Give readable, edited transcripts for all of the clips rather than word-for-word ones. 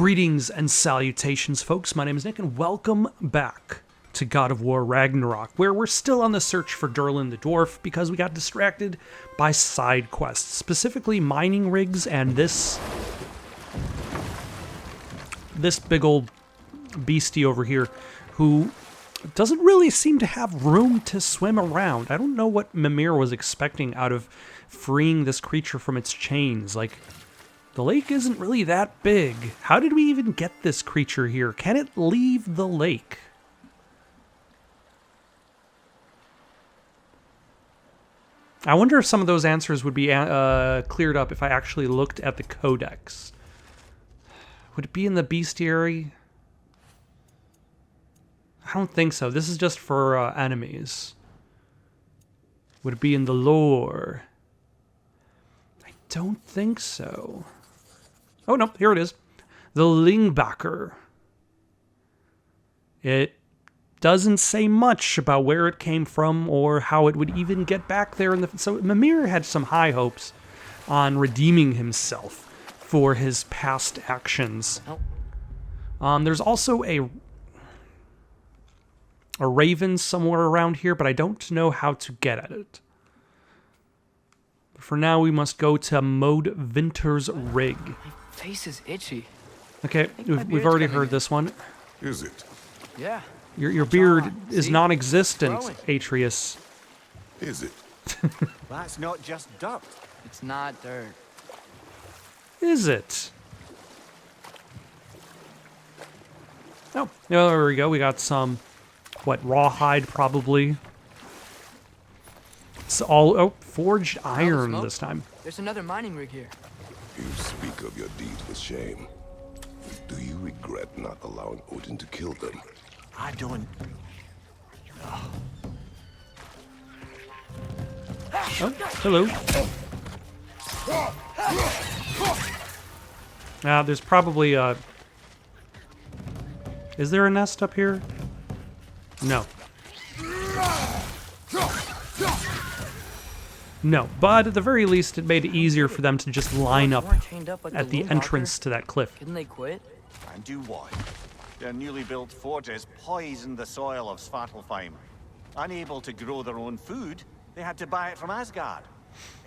Greetings and salutations, folks. My name is Nick, and welcome back to God of War Ragnarok, where we're still on the search for Durlin the Dwarf because we got distracted by side quests, specifically mining rigs and this big old beastie over here who doesn't really seem to have room to swim around. I don't know what Mimir was expecting out of freeing this creature from its chains. Like, the lake isn't really that big. How did we even get this creature here? Can it leave the lake? I wonder if some of those answers would be cleared up if I actually looked at the codex. Would it be in the bestiary? I don't think so. This is just for enemies. Would it be in the lore? I don't think so. Oh, no, here it is. The Lingbacker. It doesn't say much about where it came from or how it would even get back there. So Mimir had some high hopes on redeeming himself for his past actions. There's also a raven somewhere around here, but I don't know how to get at it. For now, we must go to Mode Vinter's rig. My face is itchy. Okay, we've already heard this one. Is it? Yeah. Your beard is See? non-existent, Growing. Atreus. Is it? That's not just dirt. It's not dirt. Is it? Oh, there we go. We got some, rawhide probably. It's all, forged iron smoke? this time. There's another mining rig here. You speak of your deeds with shame. Do you regret not allowing Odin to kill them? I don't. Oh, hello. There's probably a... Is there a nest up here? No. No, but at the very least, it made it easier for them to just line up at the entrance to that cliff. Couldn't they quit? And do what? Their newly built forges poisoned the soil of Svartalfheim. Unable to grow their own food, they had to buy it from Asgard.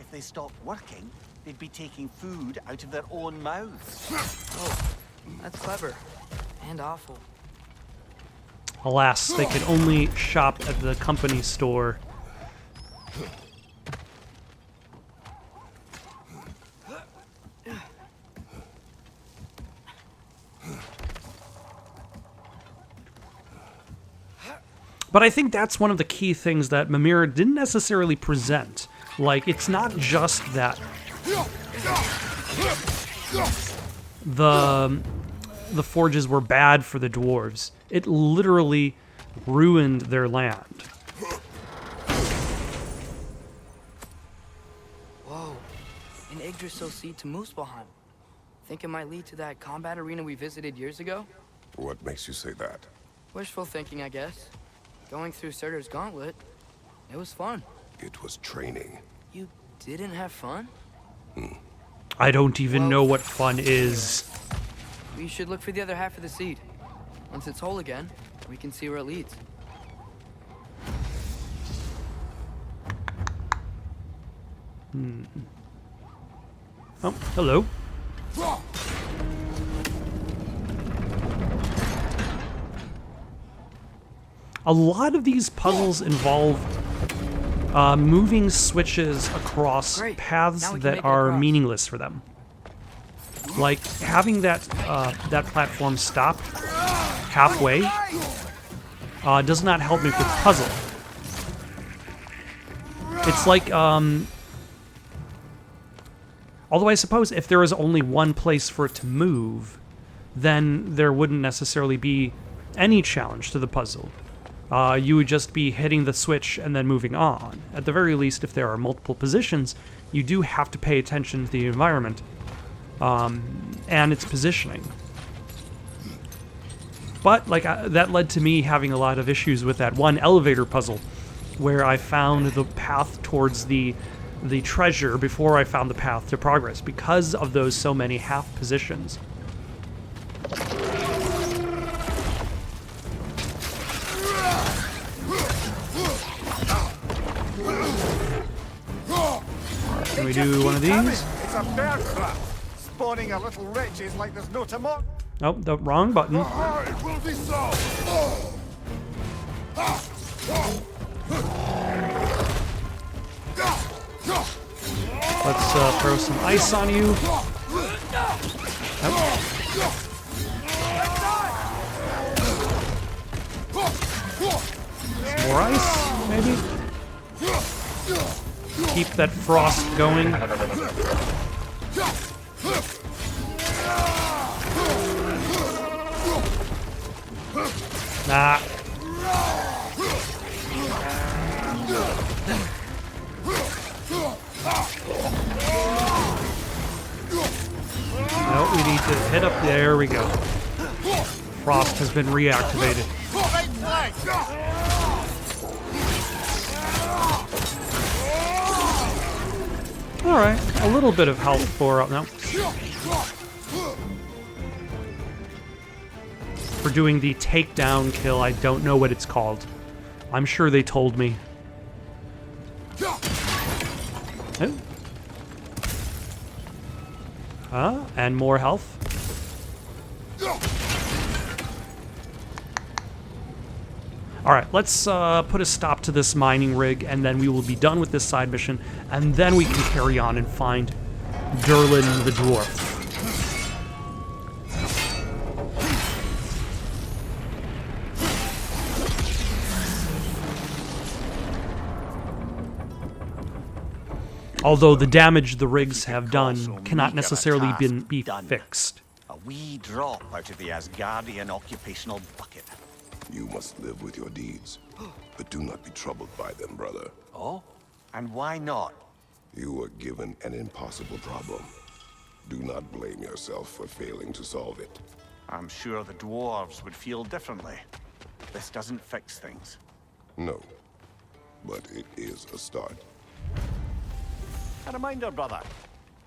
If they stopped working, they'd be taking food out of their own mouths. Oh, that's clever. And awful. Alas, they could only shop at the company store. But I think that's one of the key things that Mimir didn't necessarily present. Like, it's not just that the forges were bad for the dwarves. It literally ruined their land. Whoa. An Yggdrasil seed to Muspelheim. Think it might lead to that combat arena we visited years ago? What makes you say that? Wishful thinking, I guess. Going through Surtur's gauntlet, it was fun. It was training. You didn't have fun? I don't even know what fun is. We should look for the other half of the seed. Once it's whole again, we can see where it leads. Oh, hello. A lot of these puzzles involve moving switches across Great. paths Now we can that make it are across. meaningless for them. Like, having that platform stop halfway does not help me with the puzzle. It's like, although I suppose if there is only one place for it to move, then there wouldn't necessarily be any challenge to the puzzle. You would just be hitting the switch and then moving on. At the very least, if there are multiple positions, you do have to pay attention to the environment and its positioning. But that led to me having a lot of issues with that one elevator puzzle, where I found the path towards the treasure before I found the path to progress because of those so many half positions. do one of these. It's a bear trap. Spawning a little wretches like there's no tomorrow. Oh, the wrong button. It will be so. Let's throw some ice on you. Oh. Some more ice, maybe? Keep that frost going. Nah. No, we need to hit up. There we go. Frost has been reactivated. Alright, a little bit of health for up now. For doing the takedown kill, I don't know what it's called. I'm sure they told me. Oh. And more health. Alright, let's put a stop to this mining rig, and then we will be done with this side mission, and then we can carry on and find Durlin the Dwarf. Although the damage the rigs have done cannot necessarily be fixed. A wee drop out of the Asgardian occupational bucket. You must live with your deeds, but do not be troubled by them, brother. Oh? And why not? You were given an impossible problem. Do not blame yourself for failing to solve it. I'm sure the dwarves would feel differently. This doesn't fix things. No, but it is a start. A reminder, brother.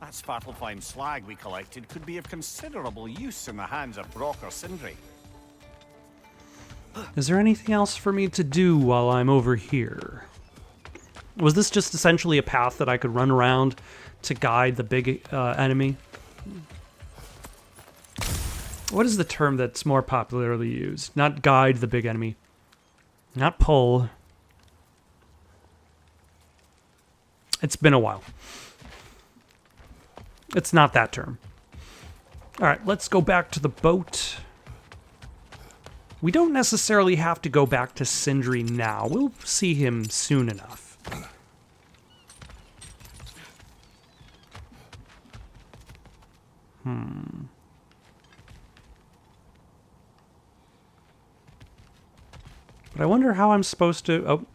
That Svartalfheim slag we collected could be of considerable use in the hands of Brock or Sindri. Is there anything else for me to do while I'm over here? Was this just essentially a path that I could run around to guide the big enemy? What is the term that's more popularly used? Not guide the big enemy. Not pull. It's been a while. It's not that term. Alright, let's go back to the boat. We don't necessarily have to go back to Sindri now. We'll see him soon enough. But I wonder how I'm supposed to... Oh.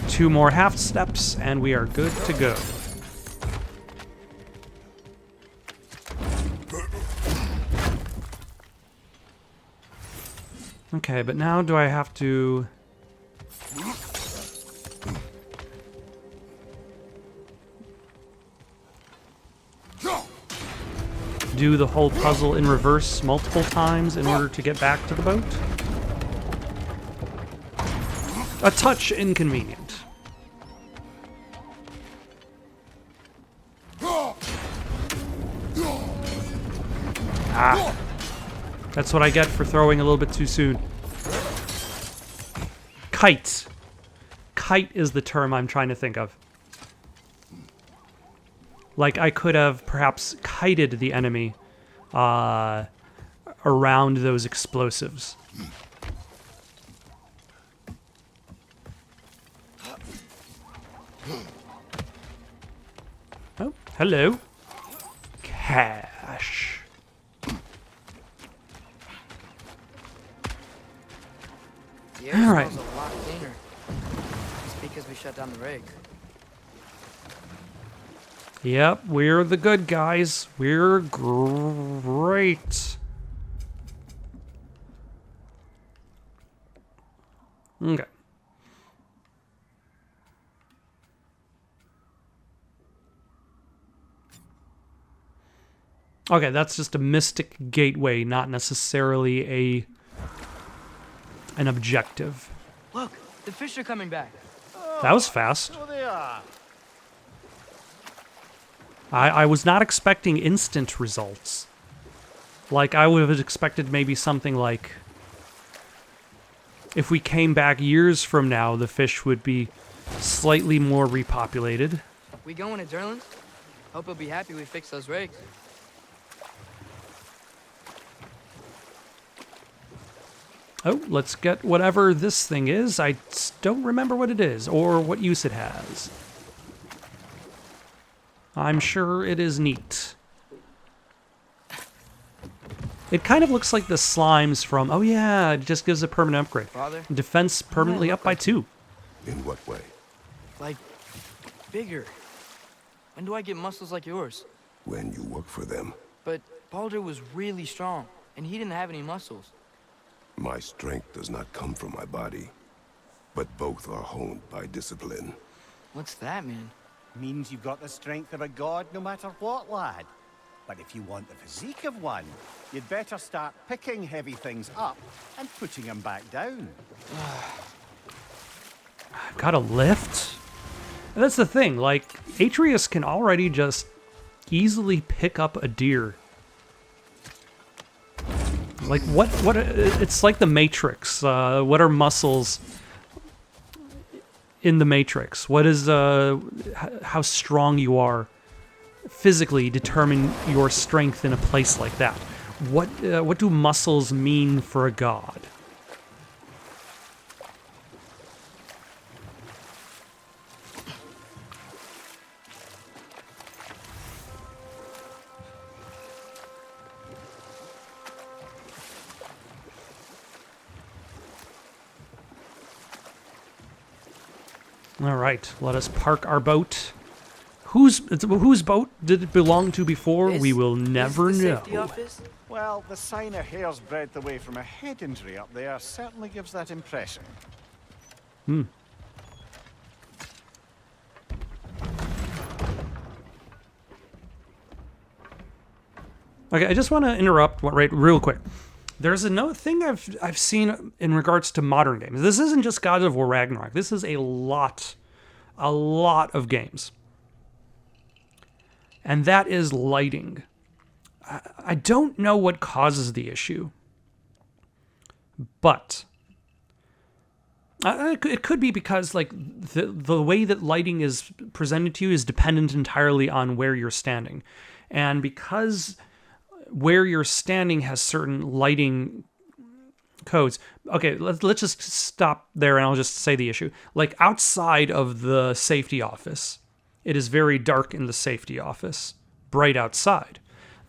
Two more half steps, and we are good to go. Okay, but now do I have to... do the whole puzzle in reverse multiple times in order to get back to the boat? A touch inconvenient. Ah. That's what I get for throwing a little bit too soon. Kite. Kite is the term I'm trying to think of. Like, I could have perhaps kited the enemy around those explosives. Oh, hello. Cash. The air All right. smells a lot cleaner. It's because we shut down the rig. Yep, we're the good guys. We're great. Okay. Okay, that's just a mystic gateway, not necessarily an objective. Look, the fish are coming back. That was fast. So they are. I was not expecting instant results. Like, I would have expected maybe something like, if we came back years from now, the fish would be slightly more repopulated. We going to Durland? Hope he'll be happy we fixed those rigs. Oh, let's get whatever this thing is. I don't remember what it is or what use it has. I'm sure it is neat. It kind of looks like the slimes from... Oh yeah, it just gives a permanent upgrade. Father? Defense permanently up by 2. In what way? Like, bigger. When do I get muscles like yours? When you work for them. But Baldur was really strong, and he didn't have any muscles. My strength does not come from my body, but both are honed by discipline. What's that mean? Means you've got the strength of a god no matter what, lad. But if you want the physique of one, you'd better start picking heavy things up and putting them back down. I've got a lift? And that's the thing, like, Atreus can already just easily pick up a deer. Like, what, it's like the Matrix. What are muscles in the Matrix? What is, how strong you are physically determine your strength in a place like that. What do muscles mean for a god? All right, let us park our boat. Whose boat did it belong to before? We will never Is the know. safety office? Well, the sign of hair's breadth away from a head injury up there certainly gives that impression. Okay, I just want to interrupt real quick. There's another thing I've seen in regards to modern games. This isn't just God of War Ragnarok. This is a lot of games. And that is lighting. I don't know what causes the issue, but it could be because like the way that lighting is presented to you is dependent entirely on where you're standing, and because where you're standing has certain lighting codes. Okay, let's just stop there and I'll just say the issue. Like outside of the safety office, it is very dark in the safety office, bright outside.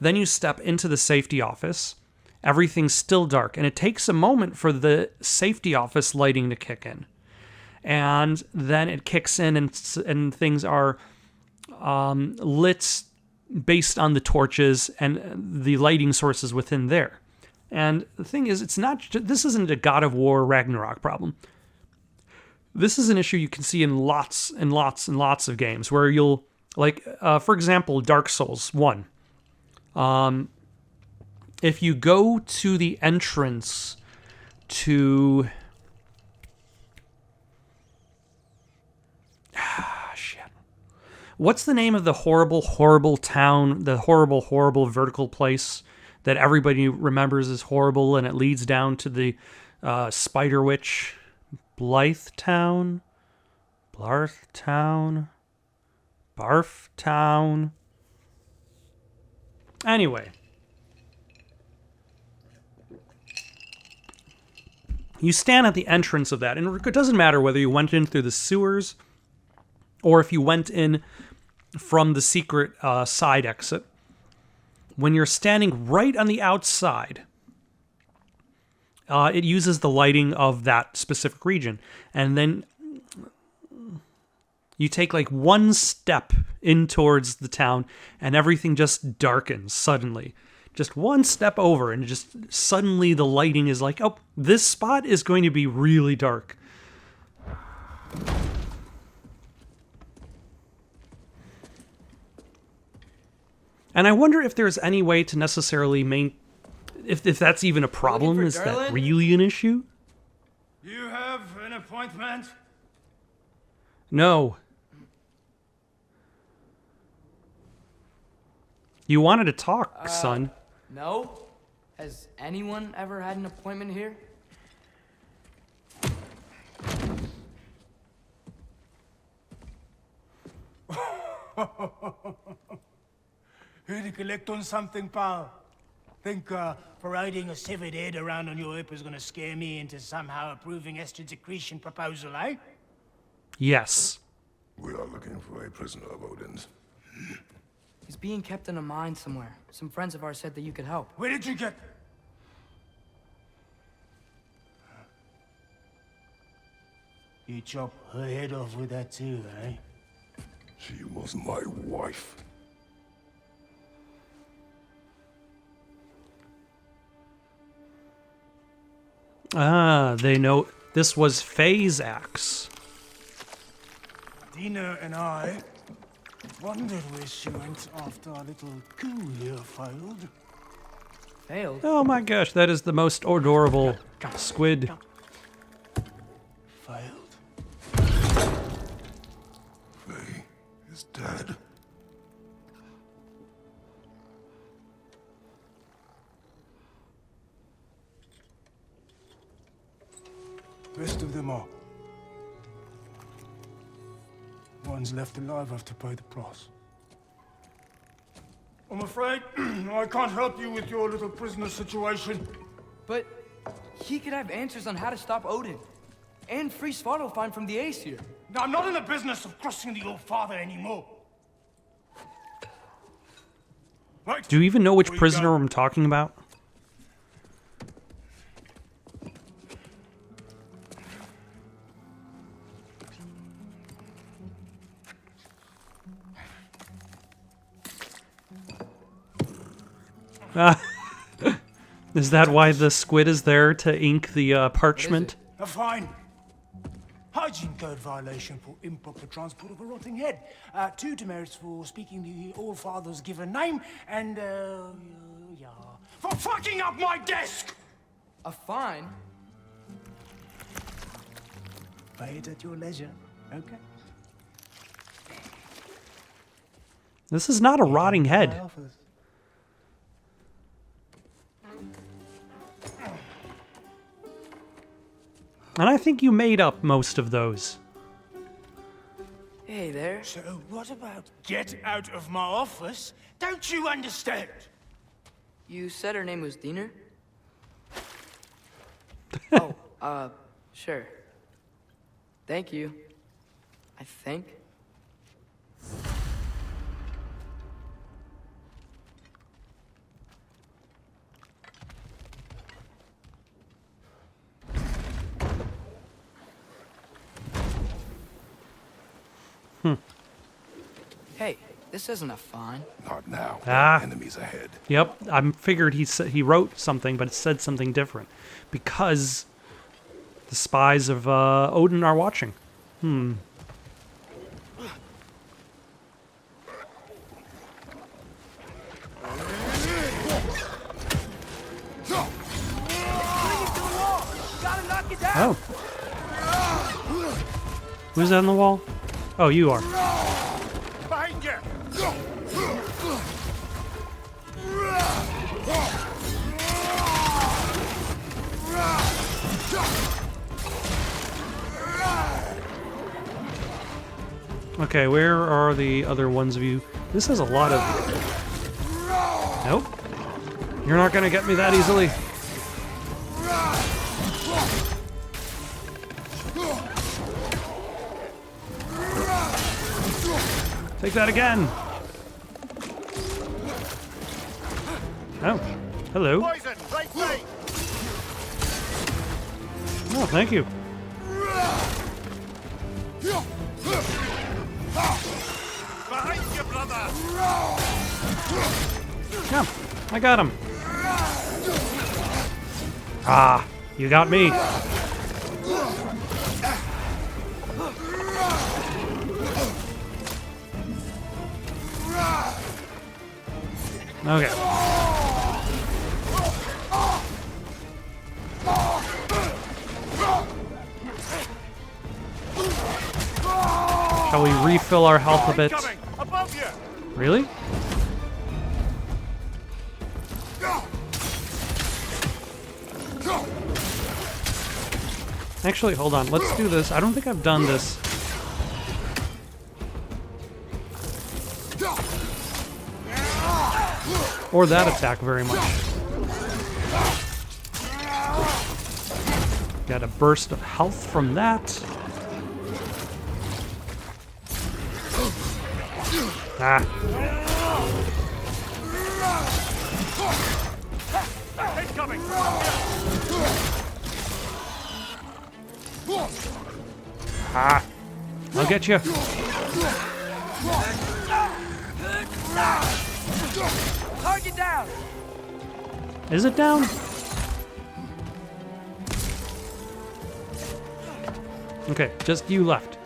Then you step into the safety office, everything's still dark, and it takes a moment for the safety office lighting to kick in. And then it kicks in and things are lit based on the torches and the lighting sources within there. And the thing is, this isn't a God of War Ragnarok problem. This is an issue you can see in lots and lots and lots of games where you'll, like, for example, Dark Souls 1. If you go to the entrance to... shit. What's the name of the horrible, horrible town, the horrible, horrible vertical place that everybody remembers as horrible, and it leads down to the Spider Witch? Blythe Town? Blarth Town? Barf Town? Anyway. You stand at the entrance of that, and it doesn't matter whether you went in through the sewers or if you went in from the secret side exit. When you're standing right on the outside, it uses the lighting of that specific region. And then you take like one step in towards the town and everything just darkens suddenly. Just one step over and just suddenly the lighting is like, oh, this spot is going to be really dark. And I wonder if there's any way to necessarily if that's even a problem. Is that really an issue? appointment? No. You wanted to talk, son. No? Has anyone ever had an appointment here? Here to collect on something, pal? Think parading a severed head around on your hip is gonna scare me into somehow approving Esther's accretion proposal, eh? Yes. We are looking for a prisoner of Odin's. He's being kept in a mine somewhere. Some friends of ours said that you could help. Where did you get... You chop her head off with that too, eh? She was my wife. Ah, they know this was Faye's axe. Dina and I wondered where she went after our little coup here failed. Failed? Oh my gosh, that is the most adorable squid. Failed? Faye is dead. Rest of them are. Ones left alive have to pay the price. I'm afraid I can't help you with your little prisoner situation. But he could have answers on how to stop Odin. And free Svartalfheim from the Aesir. Now, I'm not in the business of crossing the old father anymore. Right. Do you even know which Where you prisoner going? I'm talking about? Is that why the squid is there to ink the parchment? A fine. Hygiene code violation for improper transport of a rotting head. 2 demerits for speaking the All Father's given name, and, yeah. For fucking up my desk! A fine? Pay it at your leisure, okay? This is not a rotting My head. office. And I think you made up most of those. Hey there. So what about get out of my office? Don't you understand? You said her name was Diener? Sure. Thank you. I think. Hey, this isn't a fine. Not now. Ah. Enemies ahead. Yep, I figured he wrote something, but it said something different. Because the spies of Odin are watching. Oh. Who's that on the wall? Oh, you are. Behind you! Okay, where are the other ones of you? This has a lot of... Nope. You're not gonna get me that easily. Take that again. Oh, hello. Poison, right side. Oh, thank you. Behind you, brother. Yeah, I got him. Ah, you got me. Okay. Shall we refill our health a bit? Coming! Above you! Really? Actually, hold on. Let's do this. I don't think I've done this. Or that attack very much. Got a burst of health from that. Ah. Incoming! Ah. I'll get you. Target down! Is it down? Okay, just you left.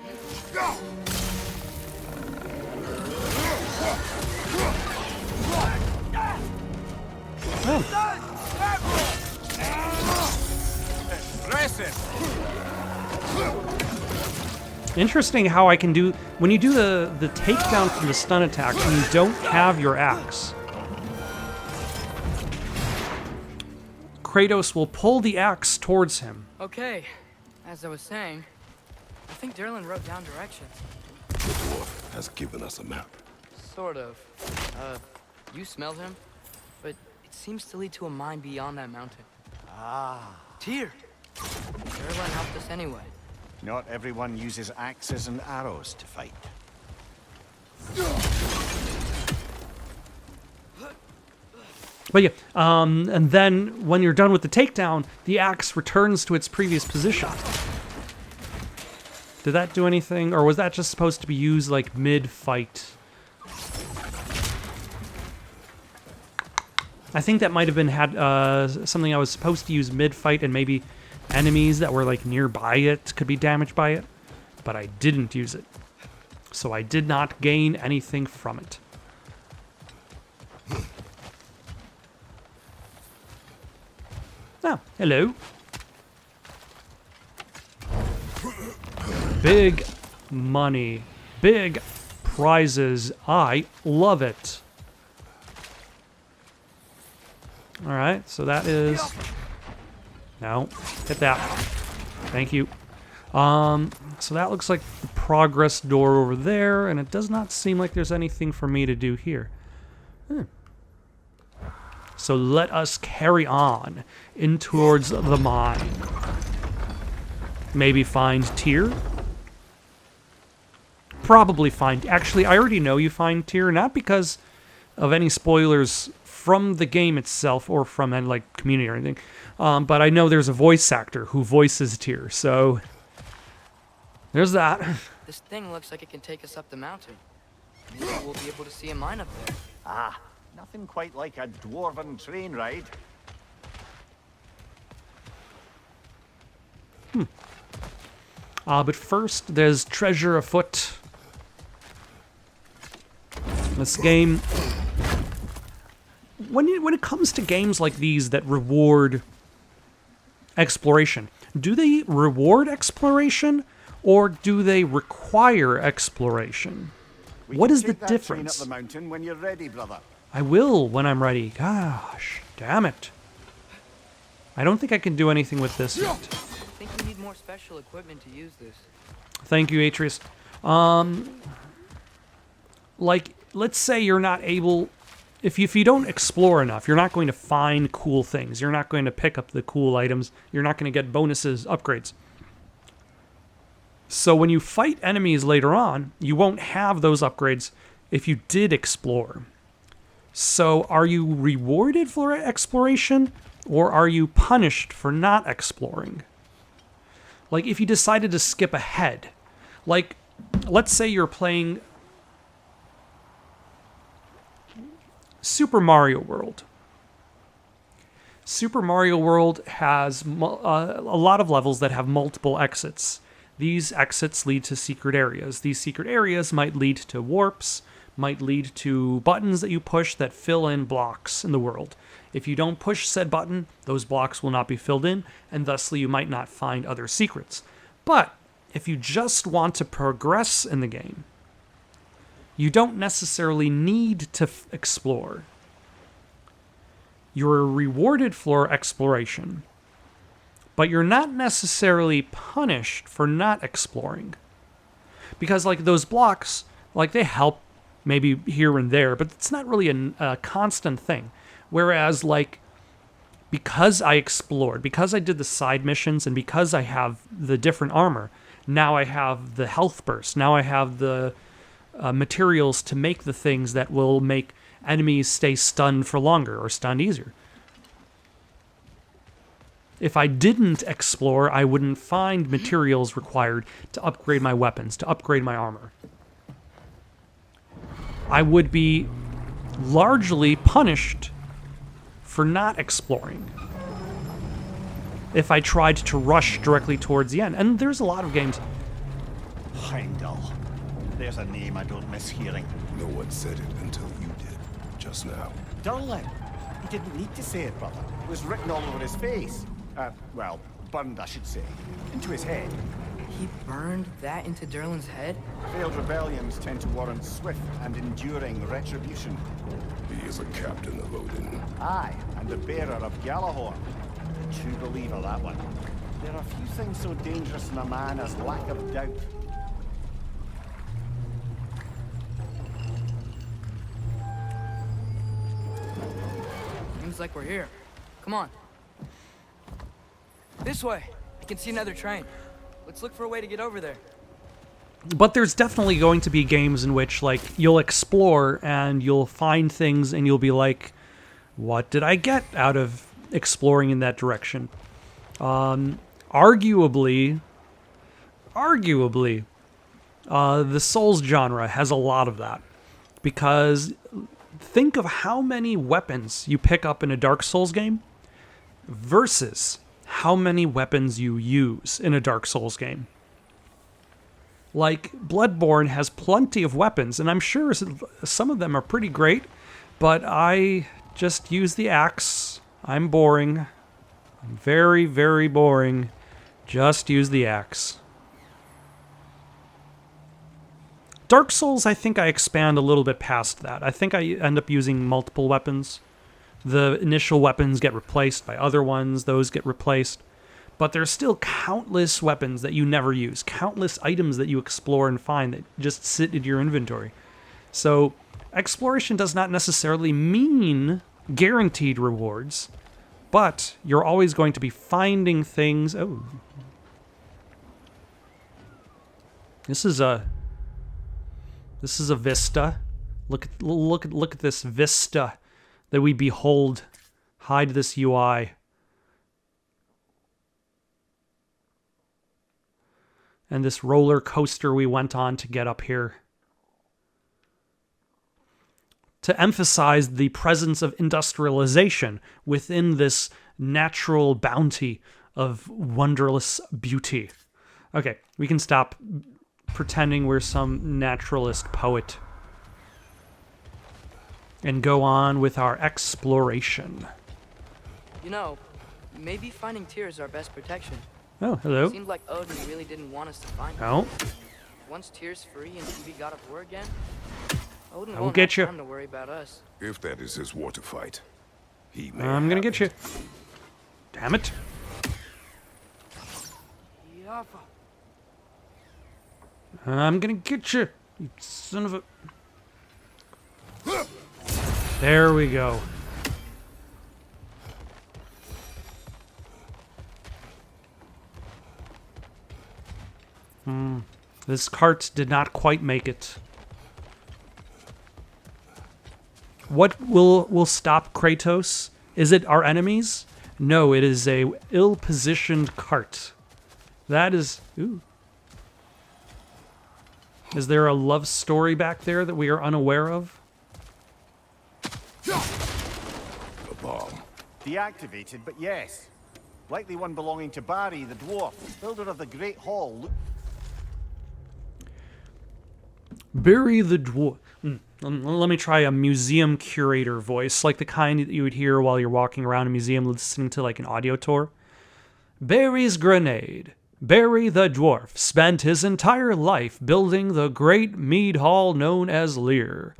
Oh. Impressive! Interesting how I can do when you do the takedown from the stun attack and you don't have your axe. Kratos will pull the axe towards him. Okay, as I was saying, I think Derlin wrote down directions. The dwarf has given us a map. Sort of. You smelled him, but it seems to lead to a mine beyond that mountain. Ah. Tyr! Derlin helped us anyway. Not everyone uses axes and arrows to fight. But yeah, and then when you're done with the takedown, the axe returns to its previous position. Did that do anything, or was that just supposed to be used like mid-fight? I think that might have been something I was supposed to use mid-fight, and maybe enemies that were like nearby it could be damaged by it, but I didn't use it. So I did not gain anything from it. Oh, hello. Big money. Big prizes. I love it. Alright, so that is... No, hit that. Thank you. So that looks like the progress door over there, and it does not seem like there's anything for me to do here. So let us carry on in towards the mine. Maybe find Tyr? Probably find... Actually, I already know you find Tyr, not because of any spoilers from the game itself or from any, like, community or anything. But I know there's a voice actor who voices Tyr, so there's that. This thing looks like it can take us up the mountain. Maybe we'll be able to see a mine up there. Ah, nothing quite like a dwarven train ride. But first, there's treasure afoot. This game... When it comes to games like these that reward exploration, do they reward exploration or do they require exploration? What is the difference? Up the mountain when you're ready, brother. I will when I'm ready. Gosh, damn it. I don't think I can do anything with this yet. I think we need more special equipment to use this. Thank you, Atreus. Like, let's say you're not able... If you don't explore enough, you're not going to find cool things. You're not going to pick up the cool items. You're not going to get bonuses, upgrades. So when you fight enemies later on, you won't have those upgrades if you did explore. So are you rewarded for exploration, or are you punished for not exploring? Like, if you decided to skip ahead, like, let's say you're playing Super Mario World. Super Mario World has a lot of levels that have multiple exits. These exits lead to secret areas. These secret areas might lead to warps, might lead to buttons that you push that fill in blocks in the world. If you don't push said button, those blocks will not be filled in, and thusly you might not find other secrets. But if you just want to progress in the game, you don't necessarily need to explore. You're rewarded for exploration, but you're not necessarily punished for not exploring. Because, like, those blocks, like, they help maybe here and there, but it's not really a constant thing. Whereas, like, because I explored, because I did the side missions, and because I have the different armor, now I have the health burst, now I have the materials to make the things that will make enemies stay stunned for longer or stunned easier. If I didn't explore, I wouldn't find materials required to upgrade my weapons, to upgrade my armor. I would be largely punished for not exploring if I tried to rush directly towards the end. And there's a lot of games. Heimdall. There's a name I don't miss hearing. No one said it until you did, just now. Durlin. He didn't need to say it, brother. It was written all over his face. Well, burned, I should say. Into his head. He burned that into Durlin's head? Failed rebellions tend to warrant swift and enduring retribution. He is a captain of Odin. Aye, and the bearer of Gjallarhorn. A true believer, that one. There are few things so dangerous in a man as lack of doubt. Seems like we're here. Come on. This way. I can see another train. Let's look for a way to get over there. But there's definitely going to be games in which, like, you'll explore and you'll find things and you'll be like, what did I get out of exploring in that direction? Arguably, the Souls genre has a lot of that. Because think of how many weapons you pick up in a Dark Souls game versus how many weapons you use in a Dark Souls game. Like, Bloodborne has plenty of weapons, and I'm sure some of them are pretty great, but I just use the axe. I'm boring. I'm very, very boring. Just use the axe. Dark Souls, I think I expand a little bit past that. I think I end up using multiple weapons. The initial weapons get replaced by other ones. Those get replaced. But there's still countless weapons that you never use. Countless items that you explore and find that just sit in your inventory. So exploration does not necessarily mean guaranteed rewards. But you're always going to be finding things. Oh. This is a vista. Look at this vista that we behold. Hide this UI. And this roller coaster we went on to get up here. To emphasize the presence of industrialization within this natural bounty of wondrous beauty. Okay, we can stop pretending we're some naturalist poet and go on with our exploration. You know, maybe finding Tyr is our best protection. Oh, hello. Seemed like Odin really didn't want us to find him. Oh, Once Tyr's free and TV got up war again, Odin I will won't get have you. time to worry about us. If that is his war to fight, he may I'm gonna have get you. it. Damn it. Yaffa. I'm gonna get you, you son of a... There we go. This cart did not quite make it. What will stop Kratos? Is it our enemies? No, it is a ill-positioned cart. That is... Ooh. Is there a love story back there that we are unaware of? A bomb. Deactivated, but yes. Likely one belonging to Barry, the dwarf, builder of the Great Hall. Bury the dwarf. Let me try a museum curator voice, like the kind that you would hear while you're walking around a museum listening to like an audio tour. Barry's grenade. Barry the Dwarf spent his entire life building the great mead hall known as Lear.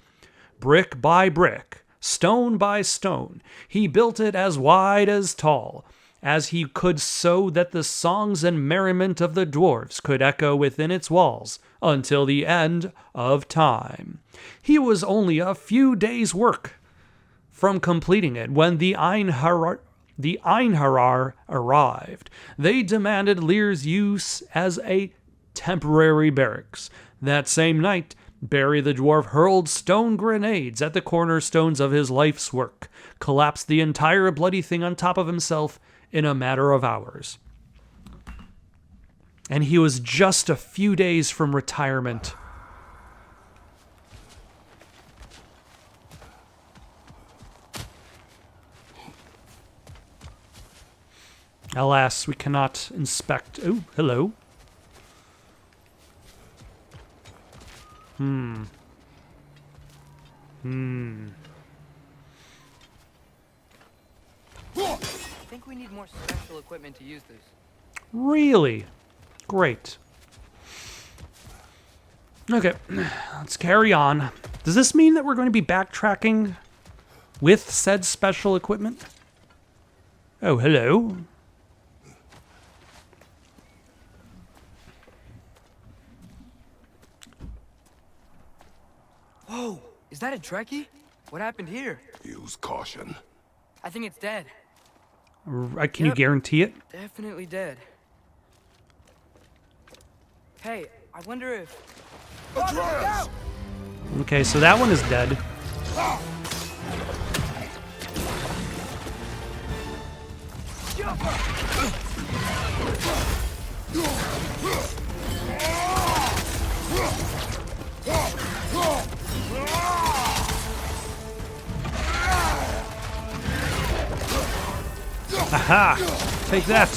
Brick by brick, stone by stone, he built it as wide as tall as he could so that the songs and merriment of the dwarfs could echo within its walls until the end of time. He was only a few days' work from completing it when the Einherjar arrived. They demanded Lear's use as a temporary barracks. That same night, Barry the Dwarf hurled stone grenades at the cornerstones of his life's work, collapsed the entire bloody thing on top of himself in a matter of hours. And he was just a few days from retirement. Alas, we cannot inspect... Oh, hello. I think we need more special equipment to use this. Really? Great. Okay, let's carry on. Does this mean that we're going to be backtracking with said special equipment? Oh, hello. Whoa, is that a Trekkie? What happened here? Use caution. I think it's dead. Can you guarantee it? Definitely dead. Hey, I wonder if... Okay, so that one is dead. Aha! Take that!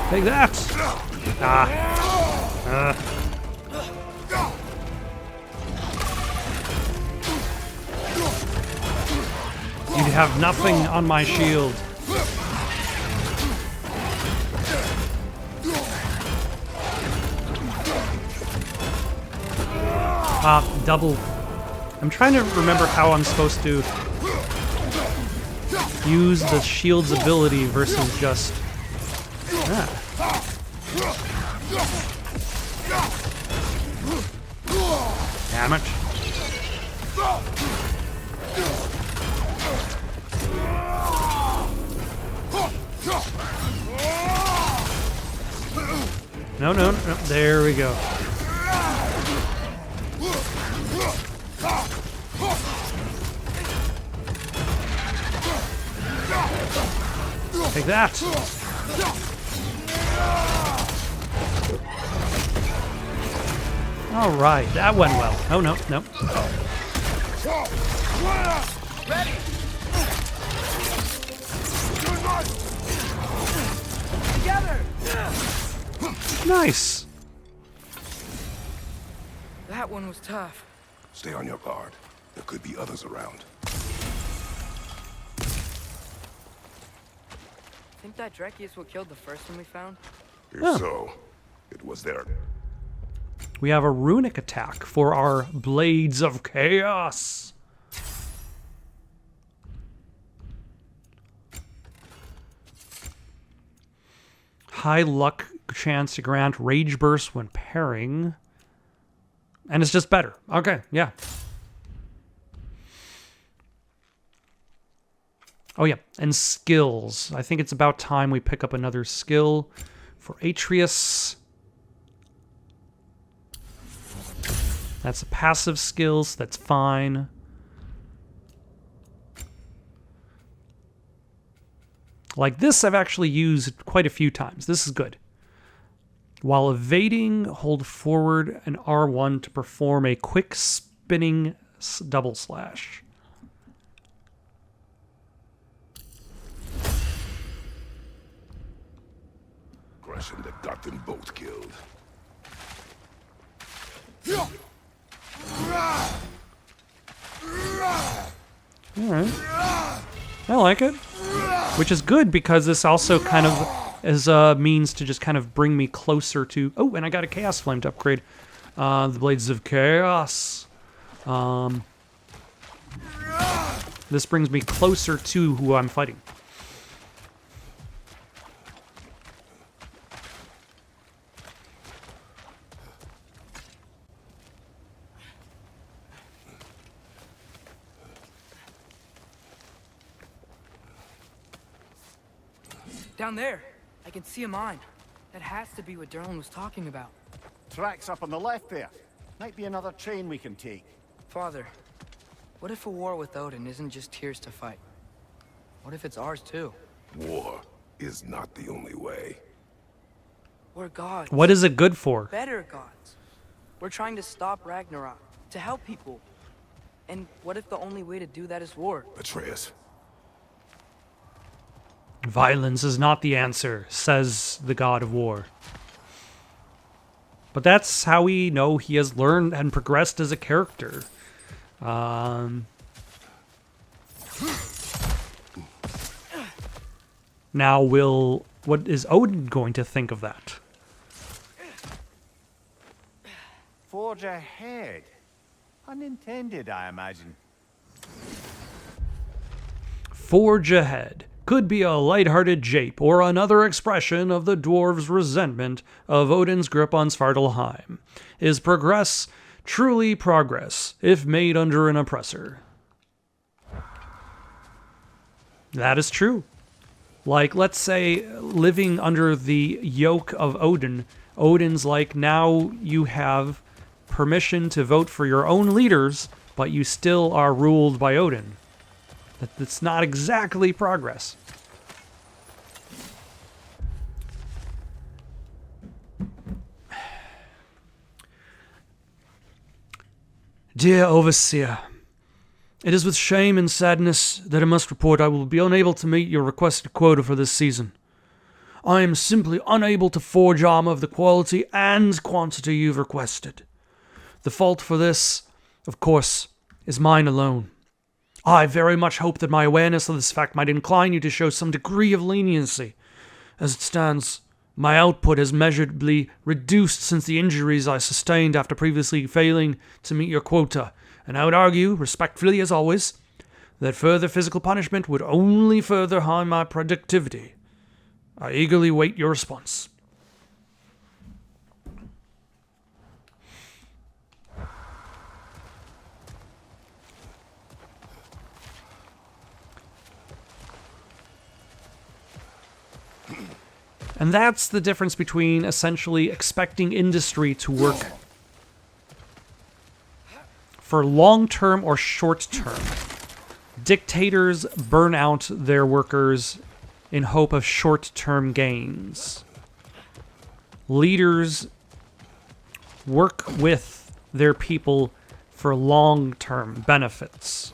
Take that! You have nothing on my shield. Double. I'm trying to remember how I'm supposed to use the shield's ability versus just... Damn it. No, no, no. There we go. Take that. All right, that went well. Oh, no, no. Ready! Together! Nice. That one was tough. Stay on your guard. There could be others around. Think that Trekkie is what killed the first one we found? If so, it was there. We have a runic attack for our Blades of Chaos. High luck chance to grant Rage Burst when pairing. And it's just better. Okay, yeah. Oh yeah, and skills. I think it's about time we pick up another skill for Atreus. That's a passive skill, so that's fine. Like this, I've actually used quite a few times. This is good. While evading, hold forward and R1 to perform a quick spinning double slash. Aggression that got them both killed. Alright. I like it. Which is good because this also kind of is a means to just kind of bring me closer to... Oh, and I got a Chaos Flame to upgrade. The Blades of Chaos. This brings me closer to who I'm fighting. Down there, I can see a mine. That has to be what Derlin was talking about. Tracks up on the left there. Might be another train we can take. Father, what if a war with Odin isn't just Tyr's to fight? What if it's ours too? War is not the only way. We're gods. What is it good for? Better gods. We're trying to stop Ragnarok, to help people. And what if the only way to do that is war? Atreus, Violence is not the answer, says the god of war. But that's how we know he has learned and progressed as a character. Now what is Odin going to think of that? Forge ahead. Unintended, I imagine. Forge ahead could be a light-hearted jape or another expression of the dwarves' resentment of Odin's grip on Svartalheim. Is progress truly progress if made under an oppressor? That is true. Like, let's say, living under the yoke of Odin, Odin's like, now you have permission to vote for your own leaders, but you still are ruled by Odin. That's not exactly progress. Dear Overseer, it is with shame and sadness that I must report I will be unable to meet your requested quota for this season. I am simply unable to forge armor of the quality and quantity you've requested. The fault for this, of course, is mine alone. I very much hope that my awareness of this fact might incline you to show some degree of leniency. As it stands, my output has measurably reduced since the injuries I sustained after previously failing to meet your quota, and I would argue, respectfully as always, that further physical punishment would only further harm my productivity. I eagerly wait your response. And that's the difference between essentially expecting industry to work for long-term or short-term. Dictators burn out their workers in hope of short-term gains. Leaders work with their people for long-term benefits.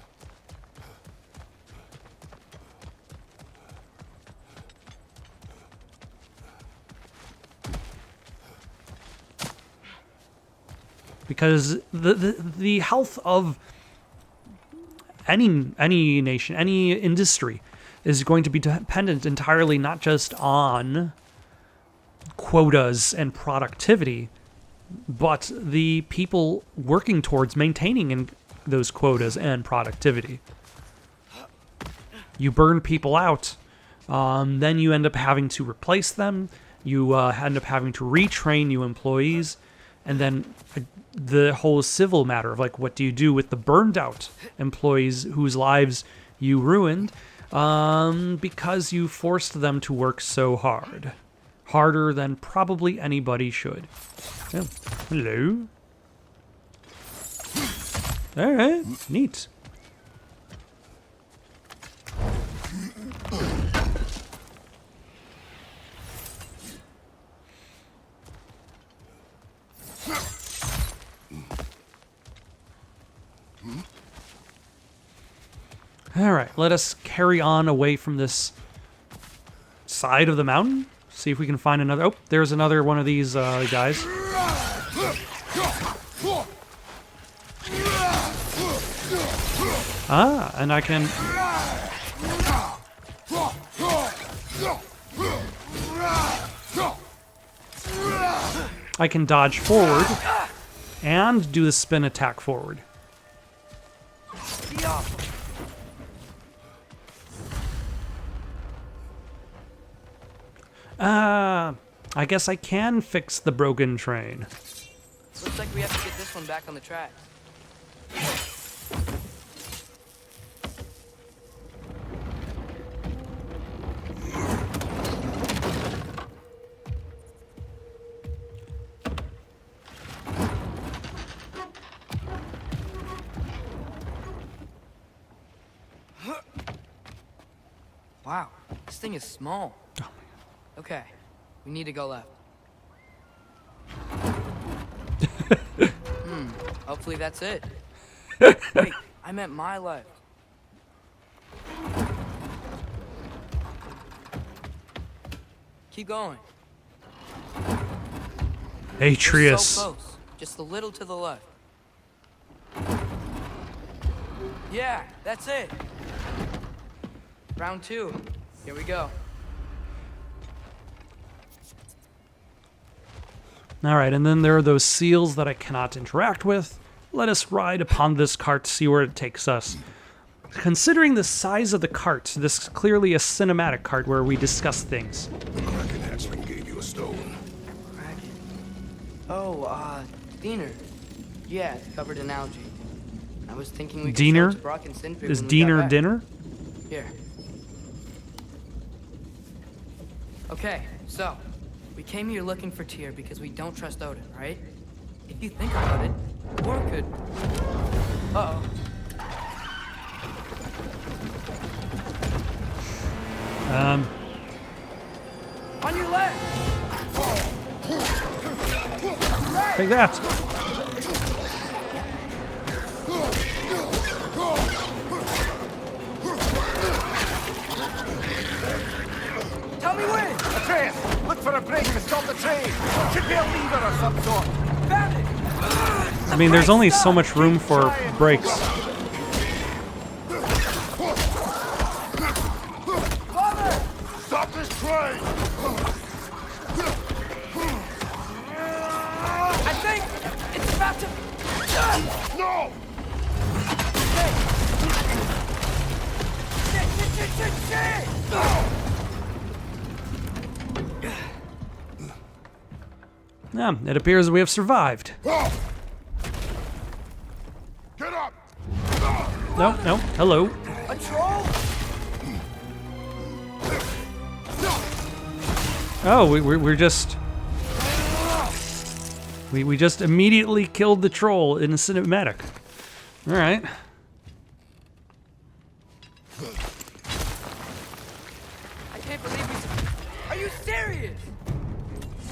Because the health of any nation, any industry, is going to be dependent entirely not just on quotas and productivity, but the people working towards maintaining those quotas and productivity. You burn people out, then you end up having to replace them, you end up having to retrain new employees, and then the whole civil matter of, like, what do you do with the burned out employees whose lives you ruined because you forced them to work so hard. Harder than probably anybody should. Oh, hello. Alright, neat. Alright, let us carry on away from this side of the mountain. See if we can find another... Oh, there's another one of these guys. Ah, and I can... I can dodge forward and do the spin attack forward. I guess I can fix the broken train. Looks like we have to get this one back on the tracks. Wow, this thing is small. Okay, we need to go left. Hopefully that's it. Wait, I meant my left. Keep going. Atreus. So close. Just a little to the left. Yeah, that's it. Round 2. Here we go. All right, and then there are those seals that I cannot interact with. Let us ride upon this cart to see where it takes us. Considering the size of the cart, this is clearly a cinematic cart where we discuss things. The Kraken hatchling gave you a stone. Kraken. Oh, Diener. Yeah, covered in algae. I was thinking we could Diener? sell it to Brock and Sindri Is when we got Diener back. dinner? Here. Okay, so we came here looking for Tyr because we don't trust Odin, right? If you think about it, or could. Uh-oh. On your left. Take that. Tell me when. Atreus, look for a break to stop the train. Should be a lever or some sort. Found it. I mean, there's only so much room for brakes. Father! Stop this train! I think it's about to. No! Shit! Yeah, it appears we have survived. Get up! No, no, hello. A troll? Oh, we're just... We just immediately killed the troll in a cinematic. All right. I can't believe we. Are you serious?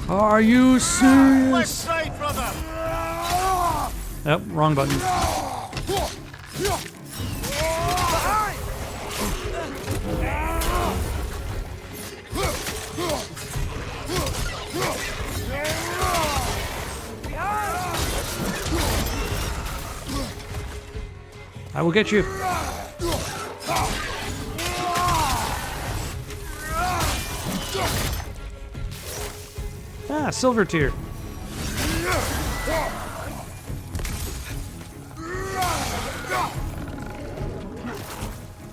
Are you Left serious? side, brother. Oh, wrong button. Behind! I will get you. Ah, silver tier.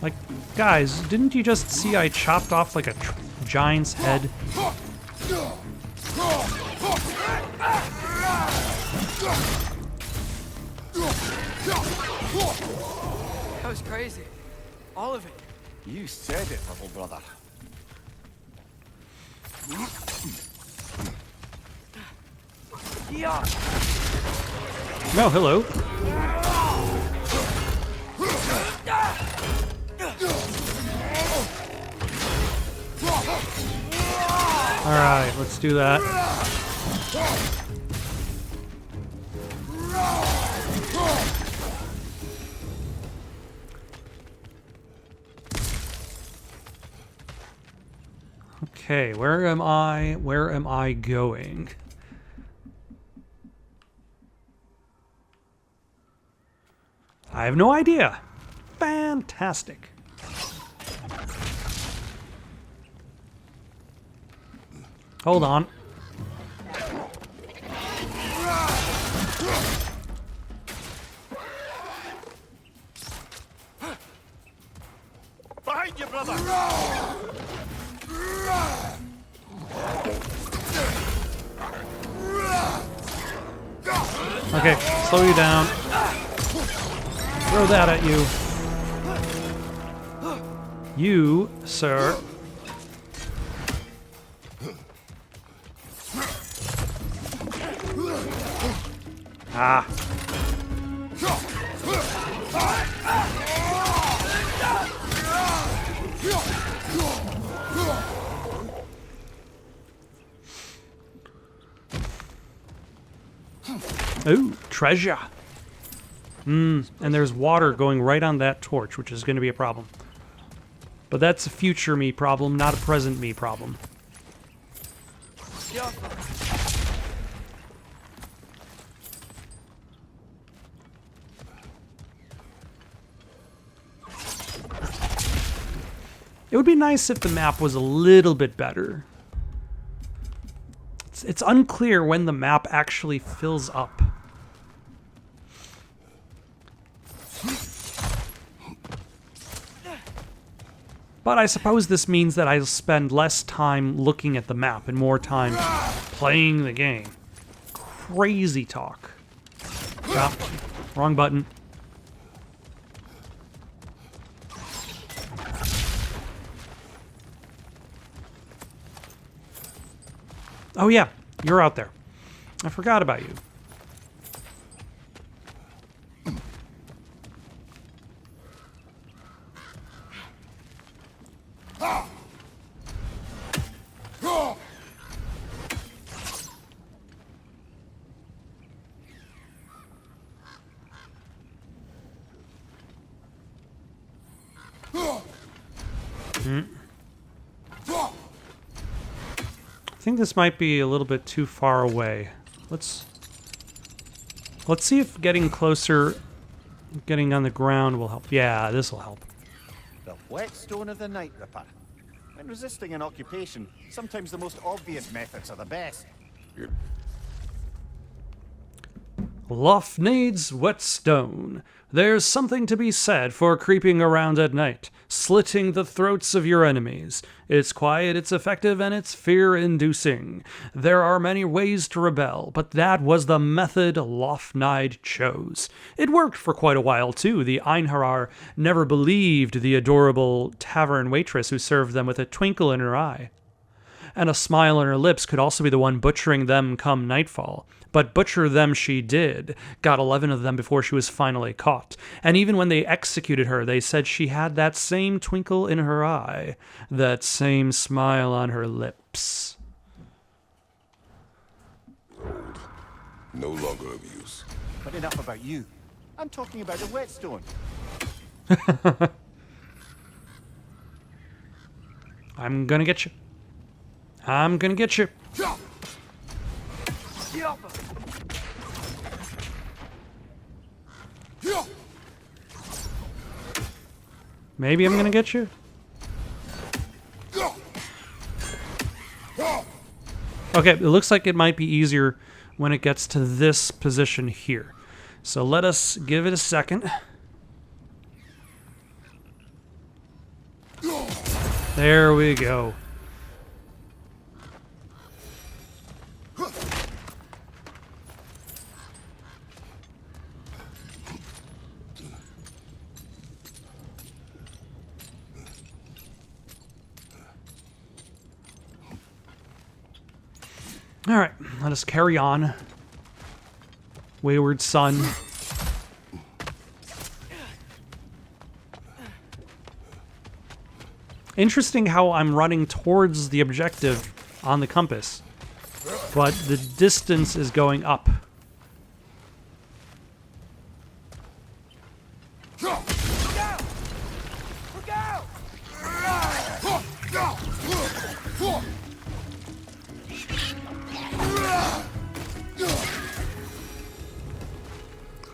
Like, guys, didn't you just see I chopped off like a giant's head? That was crazy. All of it. You said it, little brother. Yeah. No, hello. All right, let's do that. Okay, where am I? Where am I going? I have no idea. Fantastic. Hold on. Behind you, brother! Okay, slow you down. Throw that at you. You, sir. Ah. Ooh, treasure. And there's water going right on that torch, which is going to be a problem. But that's a future me problem, not a present me problem. It would be nice if the map was a little bit better. It's unclear when the map actually fills up. But I suppose this means that I'll spend less time looking at the map and more time playing the game. Crazy talk. Ah, wrong button. Oh yeah, you're out there. I forgot about you. I think this might be a little bit too far away. Let's see if getting closer, getting on the ground will help. Yeah, this will help. The whetstone of the Night Ripper. When resisting an occupation, sometimes the most obvious methods are the best. Lofnade's whetstone. There's something to be said for creeping around at night, slitting the throats of your enemies. It's quiet, it's effective, and it's fear-inducing. There are many ways to rebel, but that was the method Lofnade chose. It worked for quite a while, too. The Einherjar never believed the adorable tavern waitress who served them with a twinkle in her eye. And a smile on her lips could also be the one butchering them come nightfall. But butcher them she did, got 11 of them before she was finally caught. And even when they executed her, they said she had that same twinkle in her eye, that same smile on her lips. Old. No longer of use. But enough about you. I'm talking about the whetstone. I'm gonna get you. I'm gonna get you. Maybe I'm gonna get you. Okay, it looks like it might be easier when it gets to this position here. So let us give it a second. There we go. All right, let us carry on. Wayward son. Interesting how I'm running towards the objective on the compass, but the distance is going up.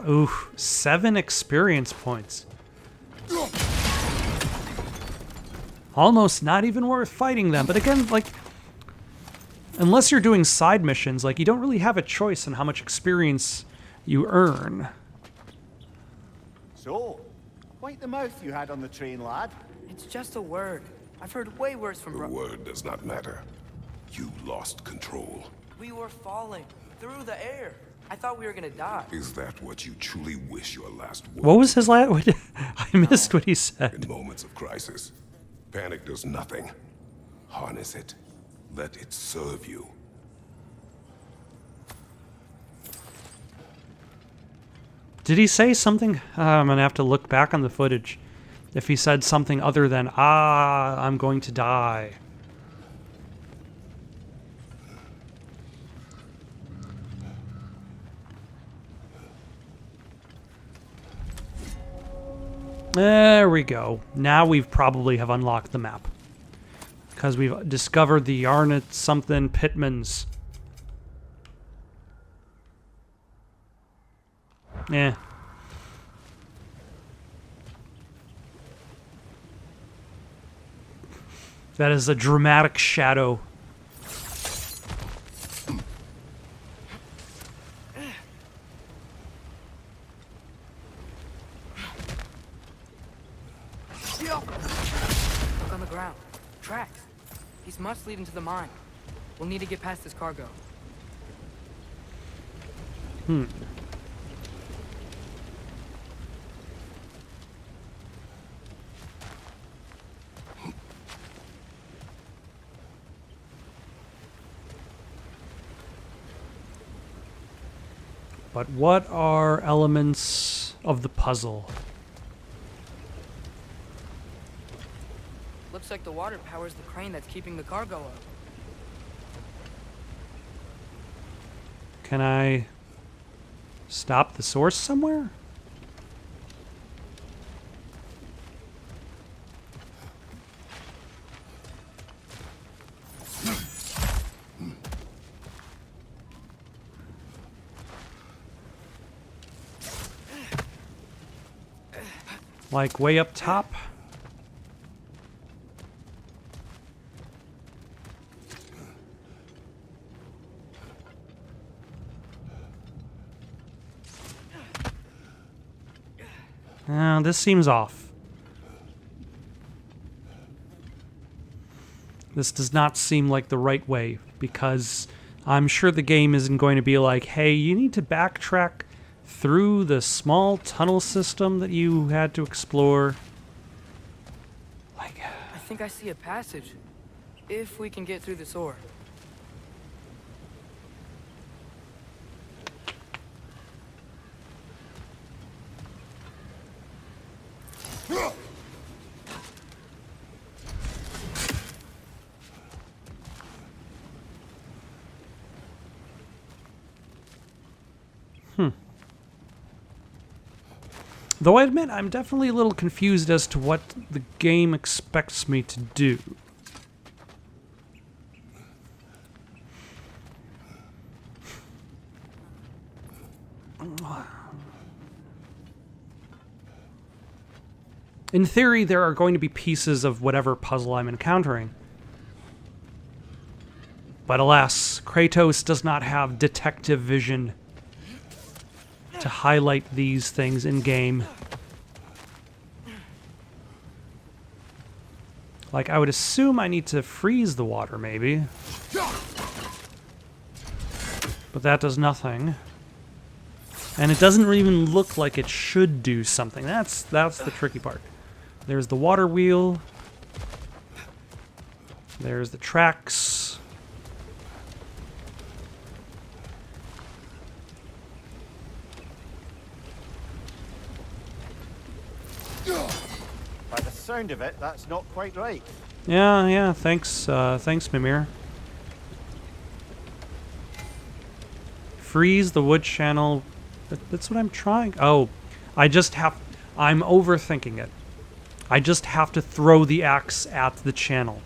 Ooh, 7 experience points. almost not even worth fighting them. But again, like, unless you're doing side missions, like, you don't really have a choice in how much experience you earn. So, quite the mouth you had on the train, lad. It's just a word. I've heard way worse from The word does not matter. You lost control. We were falling through the air. I thought we were gonna die. Is that what you truly wish your last word? What was his last? I missed what he said. In moments of crisis, panic does nothing. Harness it. Let it serve you. Did he say something? I'm gonna have to look back on the footage. If he said something other than, I'm going to die. There we go. Now we've probably have unlocked the map. Because we've discovered the Yarnit something Pitmans. Yeah. That is a dramatic shadow. Look on the ground. Tracks. These must lead into the mine. We'll need to get past this cargo. But what are elements of the puzzle? Looks like the water powers the crane that's keeping the cargo up. Can I stop the source somewhere? Like way up top? This seems off. This does not seem like the right way, because I'm sure the game isn't going to be like, hey, you need to backtrack through the small tunnel system that you had to explore. Like, I think I see a passage. If we can get through this ore. Though I admit, I'm definitely a little confused as to what the game expects me to do. In theory, there are going to be pieces of whatever puzzle I'm encountering. But alas, Kratos does not have detective vision to highlight these things in game. Like, I would assume I need to freeze the water, maybe. But that does nothing. And it doesn't even look like it should do something. That's the tricky part. There's the water wheel. There's the tracks. By the sound of it, that's not quite right. Yeah, thanks, Mimir. Freeze the wood channel. That's what I'm trying. Oh, I'm overthinking it. I just have to throw the axe at the channel.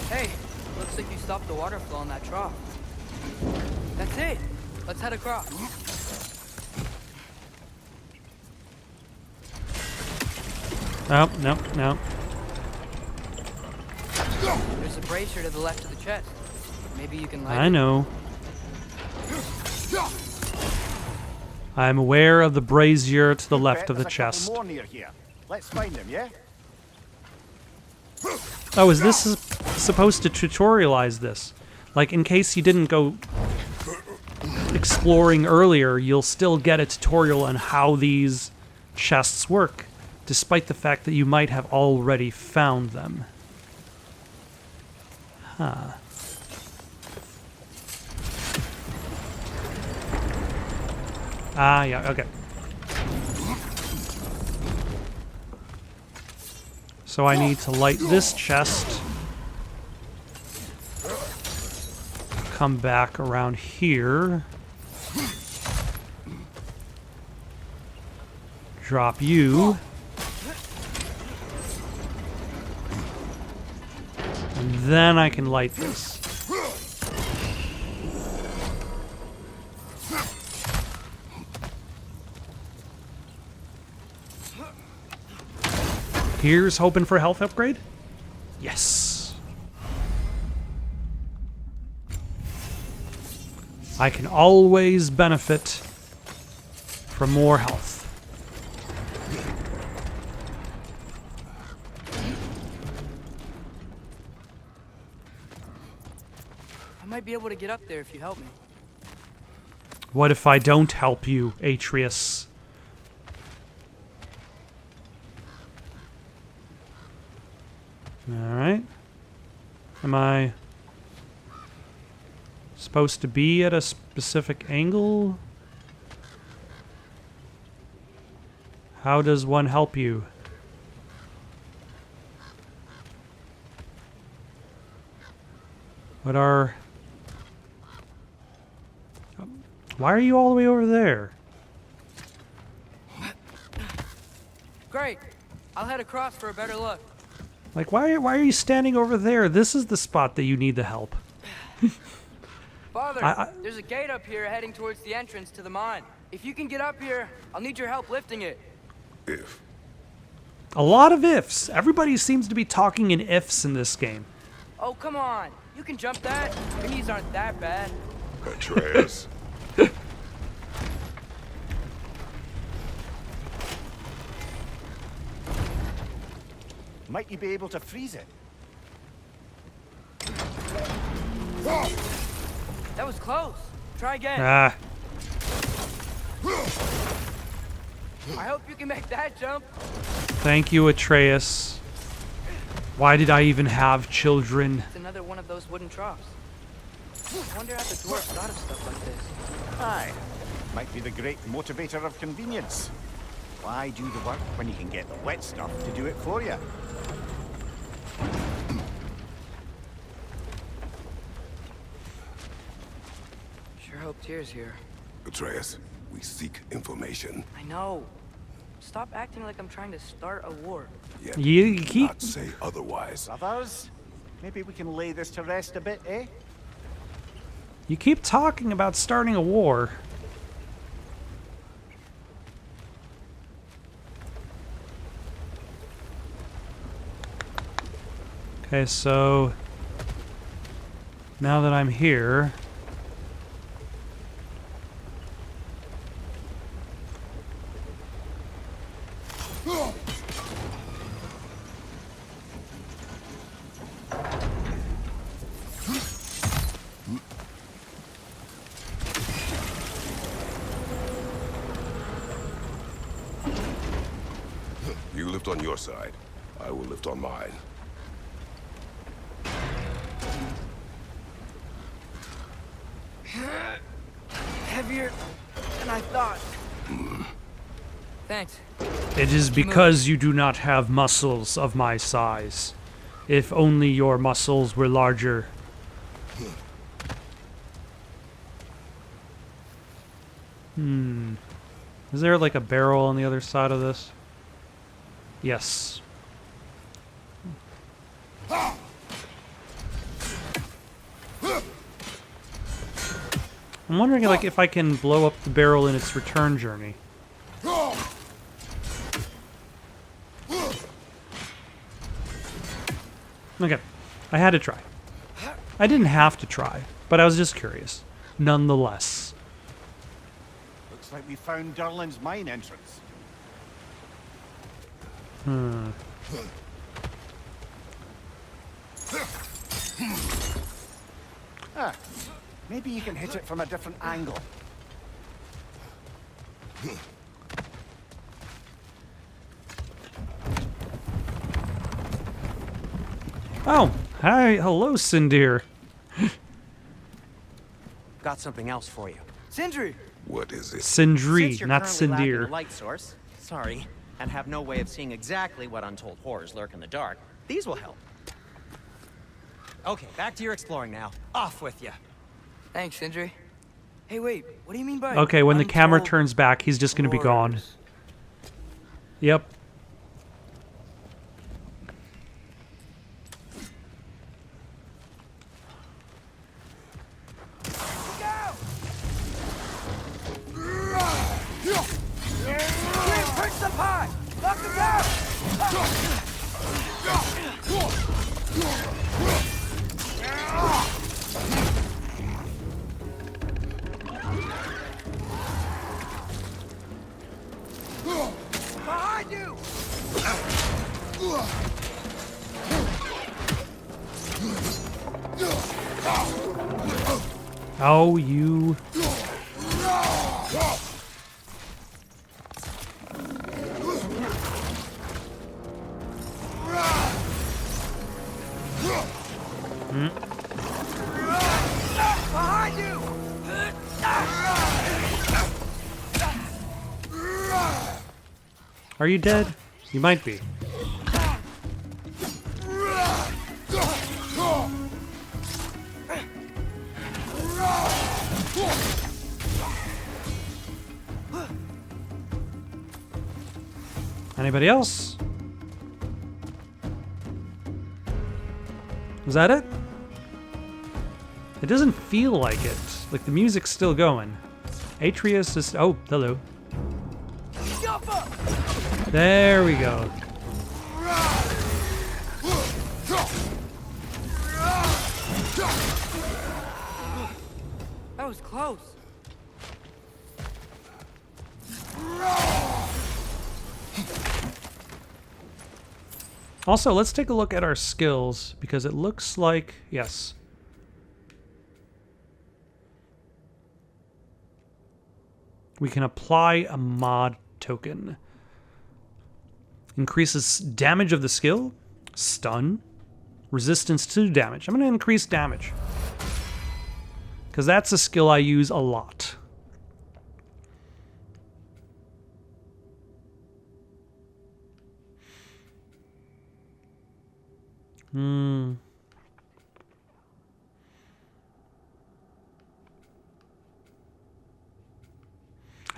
Hey, looks like you stopped the water flow in that trough. That's it. Let's head across. Oh, no, no. There's a brazier to the left of the chest. Maybe you can light I it. know. I'm aware of the brazier to the left of the There's a couple chest. more near here. Let's find them, yeah? Oh, is this supposed to tutorialize this? Like, in case you didn't go exploring earlier, you'll still get a tutorial on how these chests work, despite the fact that you might have already found them. Huh. Ah, yeah, okay. So I need to light this chest. Come back around here. Drop you. And then I can light this. Here's hoping for a health upgrade. Yes. I can always benefit from more health. I might be able to get up there if you help me. What if I don't help you, Atreus? Alright. Am I supposed to be at a specific angle? How does one help you? What are... Why are you all the way over there? Great. I'll head across for a better look. Like, why are you standing over there? This is the spot that you need the help. Father, there's a gate up here heading towards the entrance to the mine. If you can get up here, I'll need your help lifting it. If. A lot of ifs. Everybody seems to be talking in ifs in this game. Oh, come on. You can jump that. Your knees aren't that bad. Atreus. Might you be able to freeze it? That was close. Try again. Ah, I hope you can make that jump. thank you, Atreus. Why did I even have children? It's another one of those wooden troughs. I wonder how the dwarves thought of stuff like this. Aye. Might be the great motivator of convenience. Why do the work when you can get the wet stuff to do it for you? Sure hope Tyr's here. Atreus, we seek information. I know. Stop acting like I'm trying to start a war. Yet You do keep... not say otherwise. Brothers, maybe we can lay this to rest a bit, eh? You keep talking about starting a war. Okay, so now that I'm here, You lift on your side. I will lift on mine. Heavier than I thought. Thanks. it is because you do not have muscles of my size. If only your muscles were larger. Is there like a barrel on the other side of this? Yes. I'm wondering like if I can blow up the barrel in its return journey. Okay. I had to try. I didn't have to try, but I was just curious. Nonetheless. Looks like we found Durlin's mine entrance. Ah, maybe you can hit it from a different angle. Oh, hi. Hello, Sindir. Got something else for you. Sindri! What is it? Since Sindri, you're not currently lacking a Sindir. light source, sorry, and have no way of seeing exactly what untold horrors lurk in the dark, these will help. Okay, back to your exploring now. Off with you. Thanks, Sindri. Hey, wait, what do you mean by... Okay, when the camera untold turns back, he's just going to be gone. horrors? Yep. Punch the pie! Knock him down! Behind you! Oh, you... Behind you! Are you dead? You might be. Anybody else? Was that it? It doesn't feel like it. Like the music's still going. Atreus is... Oh, hello. There we go. That was close. Also, let's take a look at our skills, because it looks like... Yes. We can apply a mod token. Increases damage of the skill, stun, resistance to damage. I'm going to increase damage, because that's a skill I use a lot.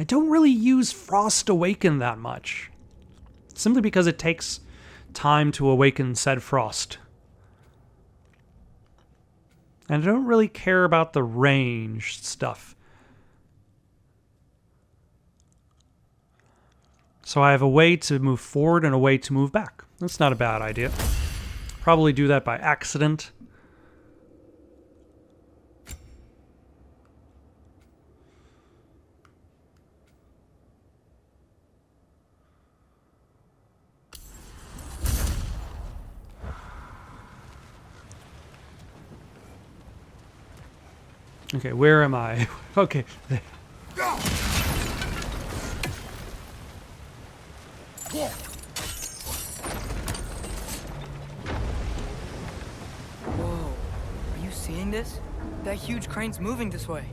I don't really use Frost Awaken that much, simply because it takes time to awaken said frost. And I don't really care about the range stuff. So I have a way to move forward and a way to move back. That's not a bad idea. Probably do that by accident. Okay, where am I? Okay. Whoa, are you seeing this? That huge crane's moving this way.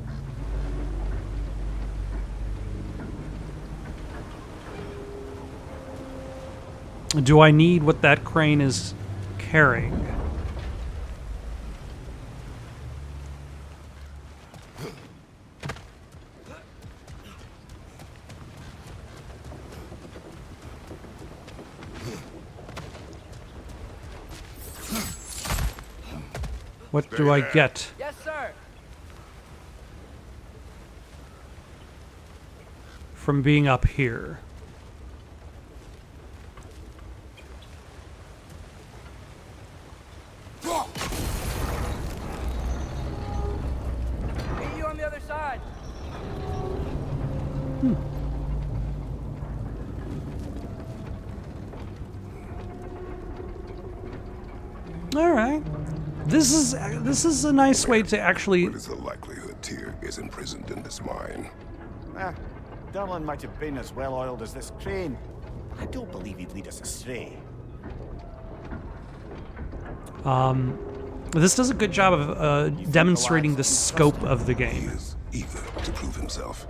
Do I need what that crane is carrying? What do I get? Yes, sir. From being up here? All right. This is a nice way to actually. What is the likelihood Tyr is imprisoned in this mine? Derlin might have been as well oiled as this crane. I don't believe he'd lead us astray. This does a good job of demonstrating the scope of the He game. is eager to prove himself.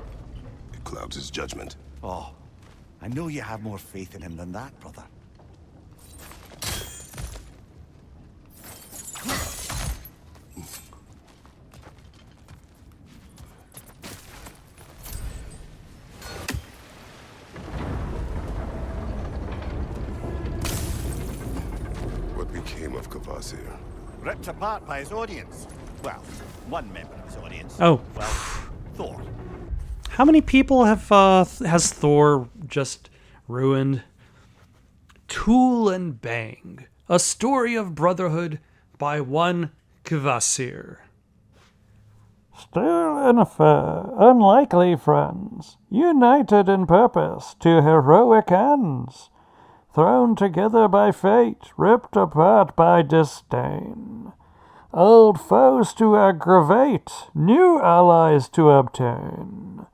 It clouds his judgment. Oh, I know you have more faith in him than that, brother. What became of Kvasir? Ripped apart by his audience. Well, one member of his audience. Oh. Well, Thor. How many people has Thor just ruined? Tool and Bang, a story of brotherhood by one Kvasir. Still and fair, unlikely friends, united in purpose to heroic ends, thrown together by fate, ripped apart by disdain. Old foes to aggravate, new allies to obtain.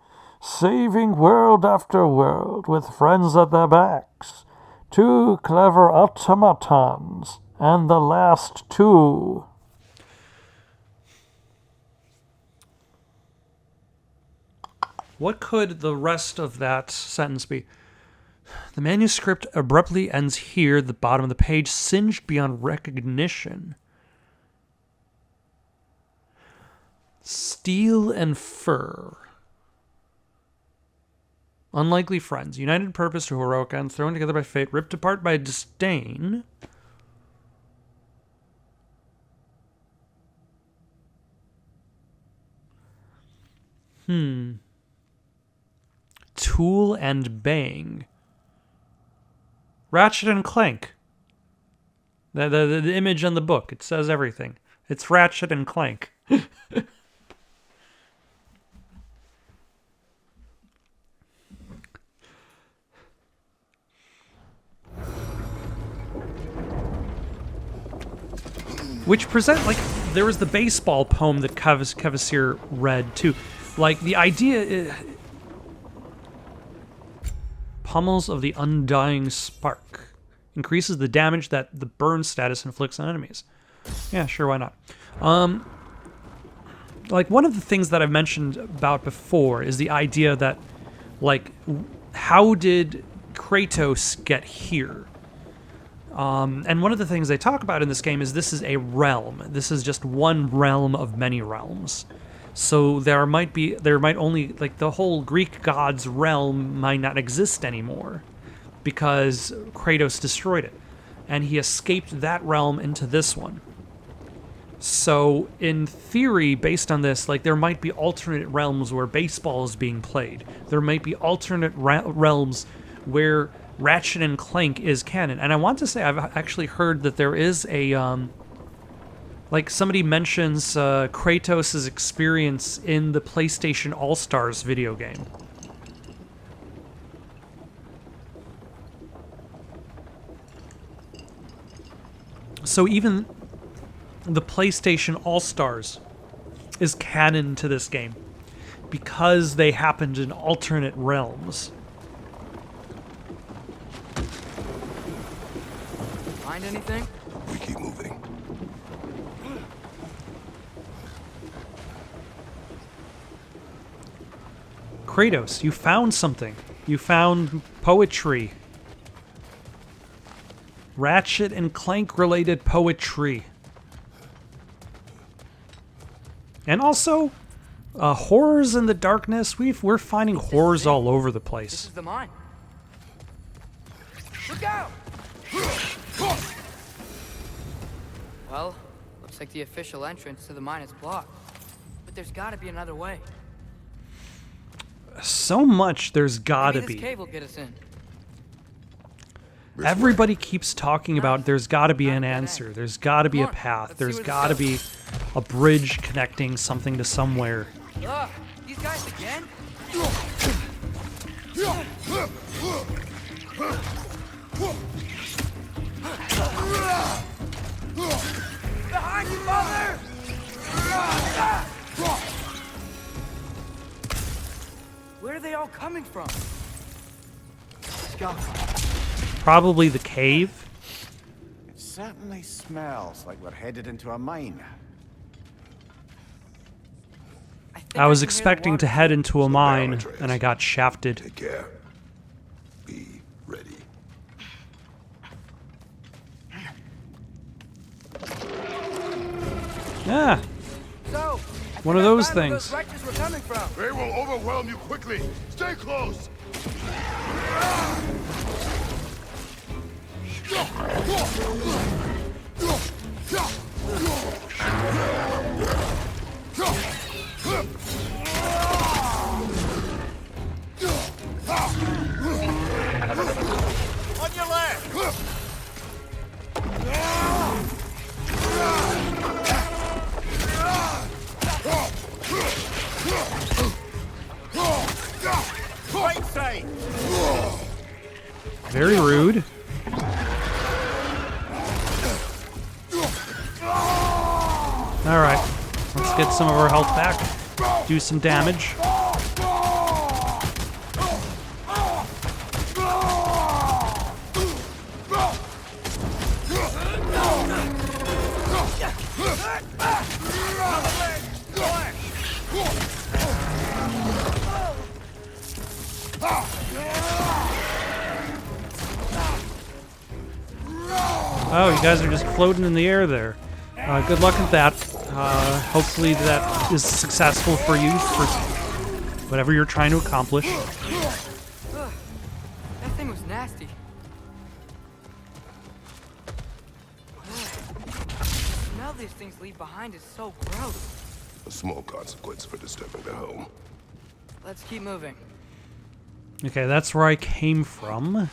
Saving world after world with friends at their backs. Two clever automatons, and the last two. What could the rest of that sentence be? The manuscript abruptly ends here, the bottom of the page, singed beyond recognition. Steel and fur. Unlikely friends, united in purpose to heroic ends, thrown together by fate, ripped apart by disdain. Tool and Bang. Ratchet and Clank. The image on the book, it says everything. It's Ratchet and Clank. Which present, like, there was the baseball poem that Kvasir read, too. Like, the idea is... Pummels of the Undying Spark. Increases the damage that the burn status inflicts on enemies. Yeah, sure, why not? Like, one of the things that I've mentioned about before is the idea that, like, how did Kratos get here? And one of the things they talk about in this game is this is a realm. This is just one realm of many realms. So there might only, like, the whole Greek god's realm might not exist anymore because Kratos destroyed it. And he escaped that realm into this one. So, in theory, based on this, like, there might be alternate realms where baseball is being played. There might be alternate realms where Ratchet and Clank is canon. And I want to say I've actually heard that there is a, like, somebody mentions Kratos' experience in the PlayStation All-Stars video game. So even the PlayStation All-Stars is canon to this game because they happened in alternate realms. Find anything? We keep moving. Kratos, you found something. You found poetry. Ratchet and Clank related poetry. And also, horrors in the darkness. We're finding horrors all over the This place. is the mine. Look out! Well, looks like the official entrance to the mine is blocked. But there's gotta be another way. So much there's gotta Maybe this be. cave will get us in. Everybody keeps talking about there's gotta be an Not a dead answer. end. There's gotta be a Come on, path. let's see There's where this gotta be a bridge connecting something to somewhere. Ugh, these guys again? Behind you, mother! Where are they all coming from? Probably the cave. It certainly smells like we're headed into a mine. I was expecting to head into a mine, and I got shafted. Take care. Be ready. Yeah, So, one of those things. Those wretches were coming from. They will overwhelm you quickly. Stay close. On your left! Right side! Very rude. Alright, let's get some of our health back. Do some damage. Oh, you guys are just floating in the air there. Good luck at that. Hopefully that is successful for you for whatever you're trying to accomplish. That thing was nasty. The smell these things leave behind is so gross. A small consequence for disturbing their home. Let's keep moving. Okay, that's where I came from.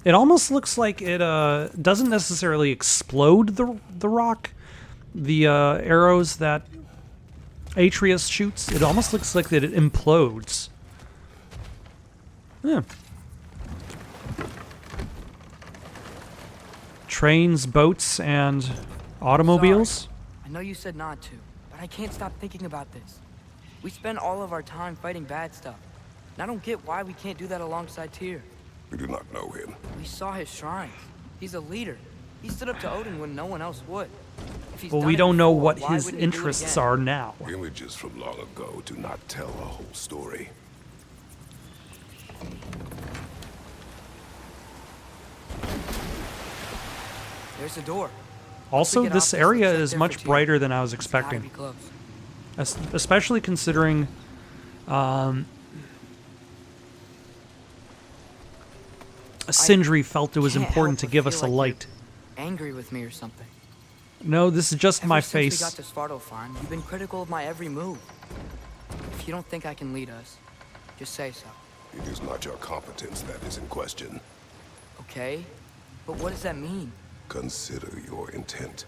It almost looks like it doesn't necessarily explode the rock. The arrows that Atreus shoots, it almost looks like that it implodes. Yeah. Trains, boats, and automobiles. Sorry. I know you said not to, but I can't stop thinking about this. We spend all of our time fighting bad stuff. And I don't get why we can't do that alongside Tyr. We do not know him. We saw his shrines. He's a leader. He stood up to Odin when no one else would. If he's Well, done we it don't know before, what why his wouldn't he do it interests again? are now. Images from long ago do not tell a whole story. There's a door. Also, get off this this, area let's check is there much for Tyr. brighter than I was It's gotta expecting. be close. Especially considering Sindri felt it was Can't important to help but give feel us a like you're light. Angry with me or something. No, this is just my Ever since face. we got to Svartalfheim, you've been critical of my every move. If you don't think I can lead us, just say so. It is not your competence that is in question. Okay? But what does that mean? Consider your intent.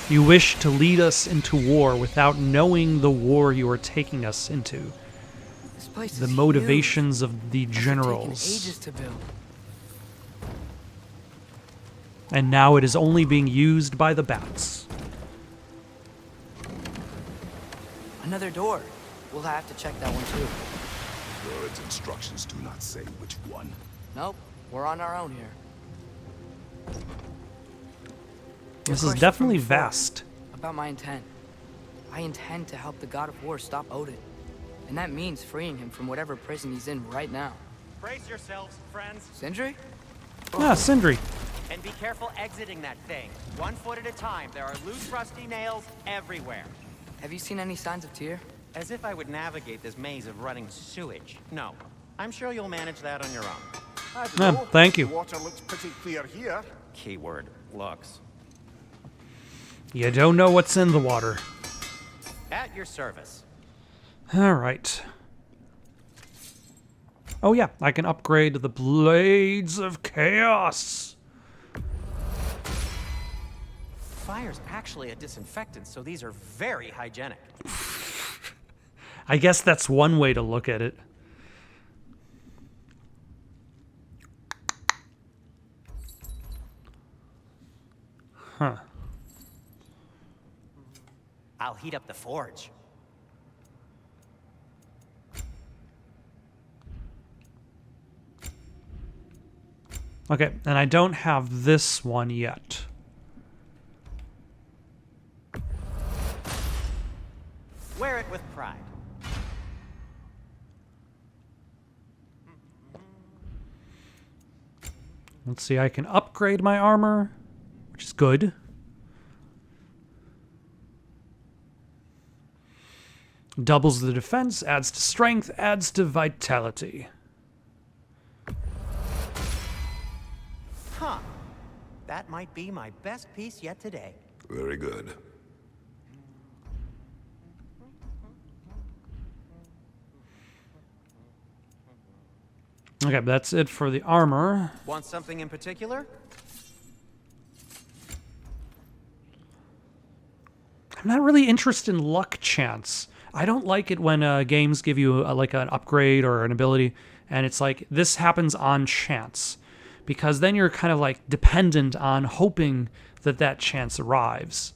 You wish to lead us into war without knowing the war you are taking us into. This place The is motivations of the huge. Must have taken generals. ages to build. And now it is only being used by the bats. Another door. We'll have to check that one too. Word's instructions do not say which one. Nope, we're on our own here. This is Your question definitely from before, vast. About my intent. I intend to help the god of war stop Odin. And that means freeing him from whatever prison he's in right now. Brace yourselves, friends, Sindri? Ah, Sindri. and be careful exiting that thing. 1 foot at a time. There are loose, rusty nails everywhere. Have you seen any signs of Tyr? As if I would navigate this maze of running sewage. No. I'm sure you'll manage that on your own. I don't Yeah, know. thank you. The water looks pretty clear here. Keyword, looks. You don't know what's in the water. At your service. All right. Oh yeah, I can upgrade the Blades of Chaos. fire's actually a disinfectant, so these are very hygienic. I guess that's one way to look at it. Huh. I'll heat up the forge. Okay, and I don't have this one yet. Wear it with pride. Let's see, I can upgrade my armor, which is good. Doubles the defense, adds to strength, adds to vitality. Huh. That might be my best piece yet today. Very good. Okay, that's it for the armor. Want something in particular? I'm not really interested in luck chance. I don't like it when games give you like an upgrade or an ability, and it's like, this happens on chance. Because then you're kind of like dependent on hoping that that chance arrives.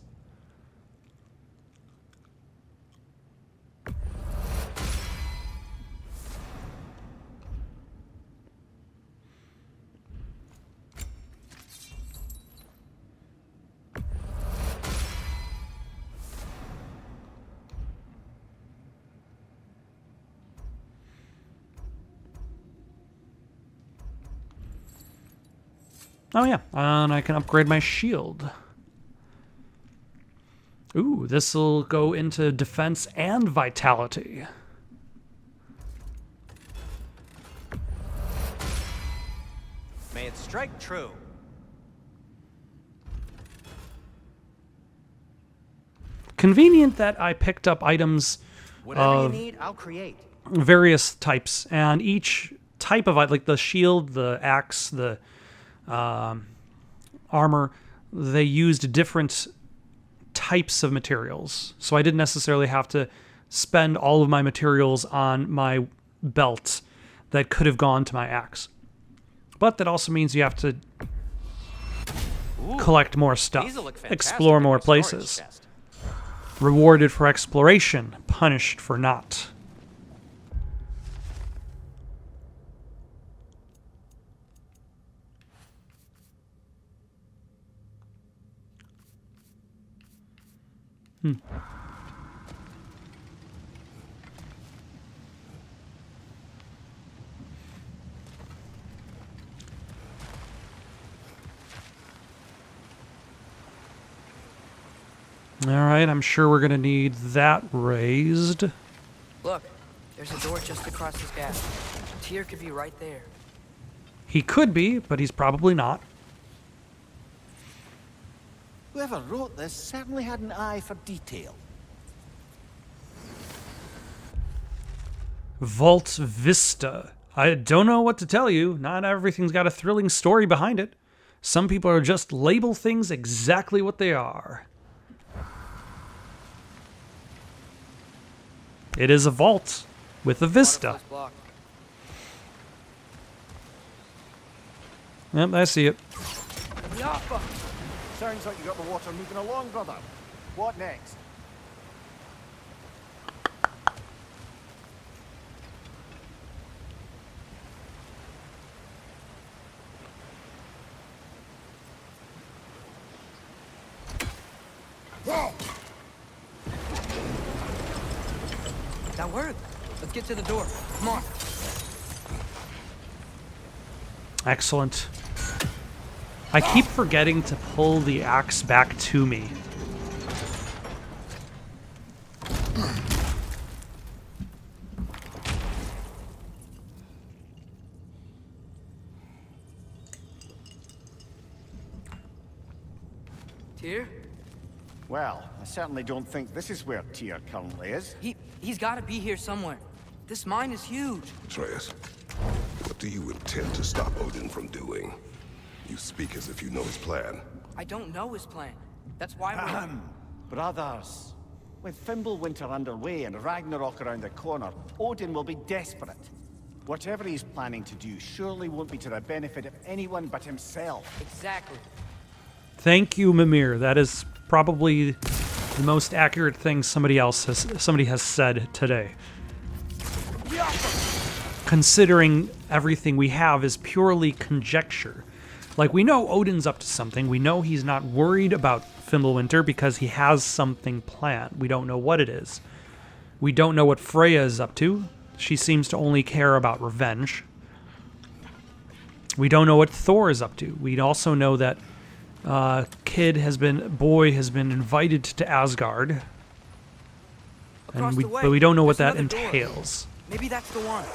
Oh yeah, and I can upgrade my shield. Ooh, this'll go into defense and vitality. May it strike true. Convenient that I picked up items Whatever you of need, I'll create. various types, and each type of like the shield, the axe, the armor, they used different types of materials. So I didn't necessarily have to spend all of my materials on my belt that could have gone to my axe. But that also means you have to collect more stuff, These will look fantastic explore in more my storage places. chest. Rewarded for exploration, punished for not. All right, I'm sure we're going to need that raised. Look, there's a door just across this gap. Tyr could be right there. He could be, but he's probably not. Whoever wrote this certainly had an eye for detail. Vault Vista. I don't know what to tell you. Not everything's got a thrilling story behind it. Some people are just label things exactly what they are. It is a vault with a vista. Waterfall's blocked. Yep, I see it. Yappa! Sounds like you got the water moving along, brother. What next? That worked. Let's get to the door. Come on. Excellent. I keep forgetting to pull the axe back to me. Tyr? Well, I certainly don't think this is where Tyr currently is. He's got to be here somewhere. This mine is huge. Atreus, what do you intend to stop Odin from doing? You speak as if you know his plan. I don't know his plan. That's why we're... Brothers, with Fimbulwinter underway and Ragnarok around the corner, Odin will be desperate. Whatever he's planning to do surely won't be to the benefit of anyone but himself. Exactly. Thank you, Mimir. That is probably the most accurate thing somebody has said today. Considering everything we have is purely conjecture. Like, we know Odin's up to something. We know he's not worried about Fimbulwinter because he has something planned. We don't know what it is. We don't know what Freya is up to. She seems to only care about revenge. We don't know what Thor is up to. We also know that Boy has been invited to Asgard. Across the way, But we don't know what there's that another door. entails. Maybe that's the one.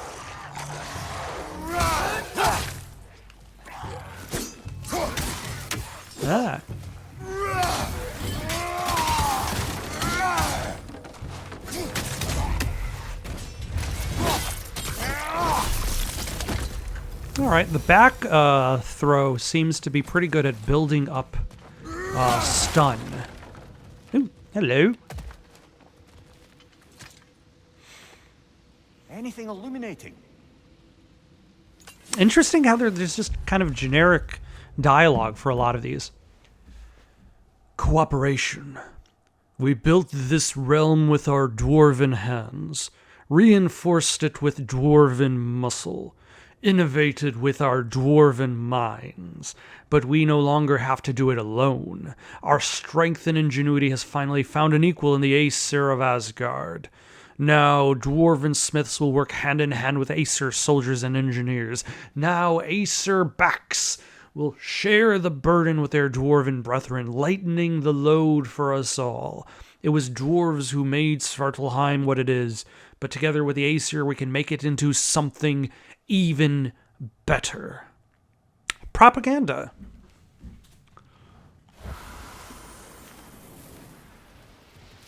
Ah. All right, the back throw seems to be pretty good at building up stun. Ooh, hello. Anything illuminating? Interesting how there's just kind of generic dialogue for a lot of these. Cooperation. We built this realm with our dwarven hands, reinforced it with dwarven muscle, innovated with our dwarven minds, but we no longer have to do it alone. Our strength and ingenuity has finally found an equal in the Aesir of Asgard. Now, dwarven smiths will work hand in hand with Aesir soldiers and engineers. Now, Aesir backs will share the burden with their dwarven brethren, lightening the load for us all. It was dwarves who made Svartalheim what it is, but together with the Aesir, we can make it into something even better. Propaganda.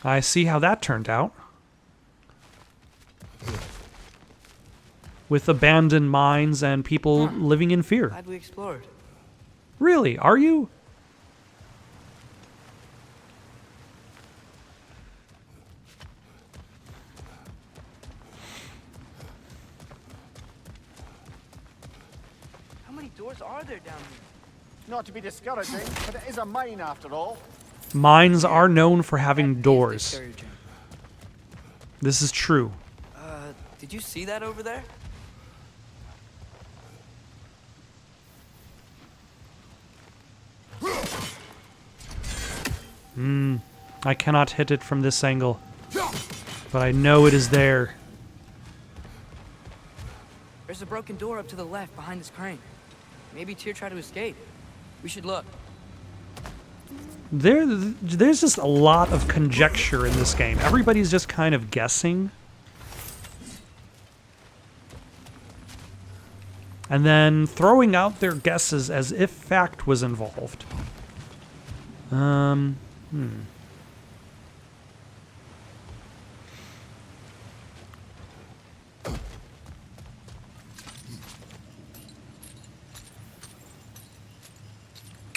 I see how that turned out. With abandoned mines and people living in fear. Glad we explored. Really? Are you? How many doors are there down here? Not to be discouraging, but it is a mine after all. Mines are known for having That is doors. discouraging. This is true. Did you see that over there? I cannot hit it from this angle, but I know it is there. There's a broken door up to the left behind this crane. Maybe Tyr tried to escape. We should look. There's just a lot of conjecture in this game. Everybody's just kind of guessing. And then throwing out their guesses as if fact was involved.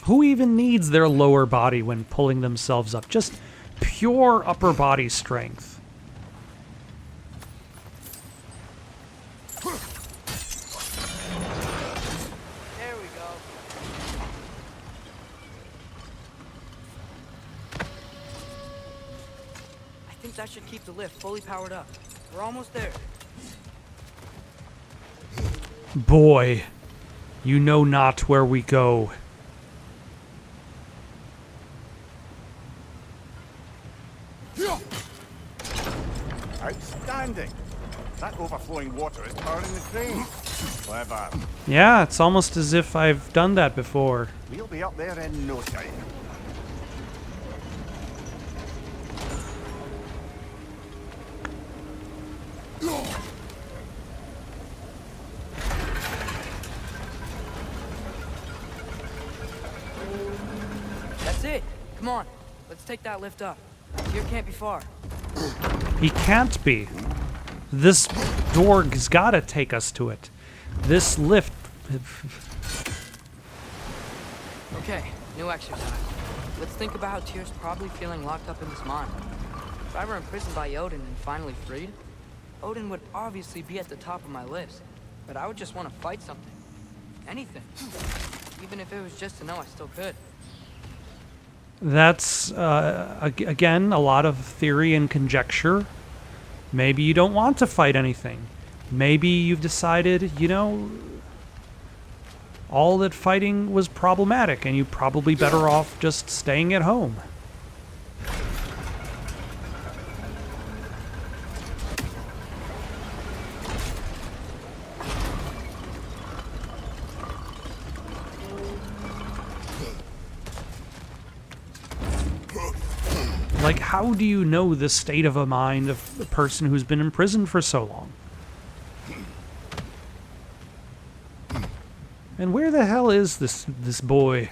Who even needs their lower body when pulling themselves up? Just pure upper body strength. There we go. I think that should keep the lift fully powered up. We're almost there. Boy, you know not where we go. Outstanding! That overflowing water is powering the crane. Clever. Yeah, it's almost as if I've done that before. We'll be up there in no time. That's it. Come on. Let's take that lift up. Tyr can't be far. He can't be. This Dorg's gotta take us to it. This lift... Okay, new exercise. let's think about how Tyr's probably feeling locked up in this mine. If I were imprisoned by Odin and finally freed, Odin would obviously be at the top of my list. But I would just want to fight something. Anything. Even if it was just to know I still could. That's, again, a lot of theory and conjecture. Maybe you don't want to fight anything. Maybe you've decided, you know, all that fighting was problematic and you're probably better off just staying at home. Like, how do you know the state of a mind of a person who's been in prison for so long? And where the hell is this boy?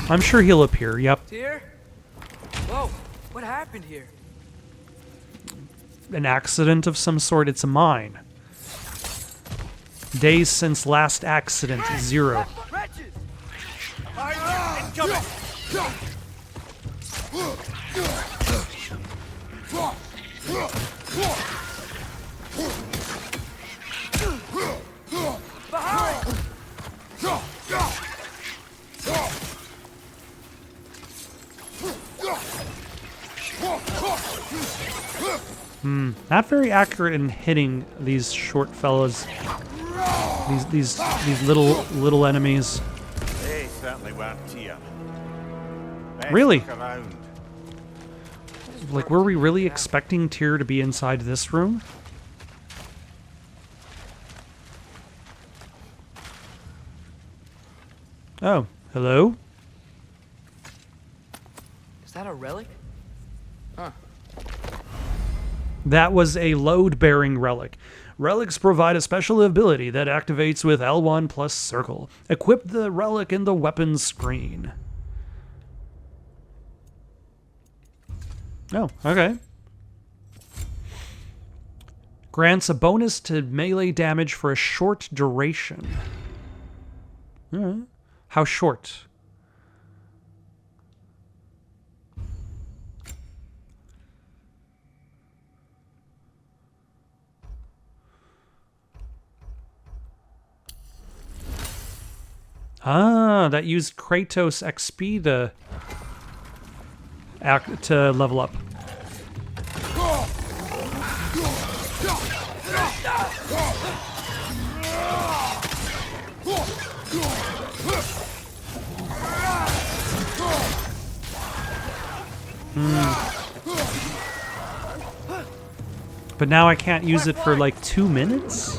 I'm sure he'll appear, yep. Tyr? Whoa, what happened here? An accident of some sort, it's a mine. Days since last accident, 0. Wretches! Not very accurate in hitting these short fellas. These little enemies. They certainly weren't Tyr. Best Really? look around. Like, were we really expecting Tyr to be inside this room? Oh, hello? Is that a relic? Huh. That was a load-bearing relic. Relics provide a special ability that activates with L1 plus circle. Equip the relic in the weapons screen. Oh, okay. Grants a bonus to melee damage for a short duration. How short? Ah, that used Kratos XP to level up. But now I can't use it for like 2 minutes?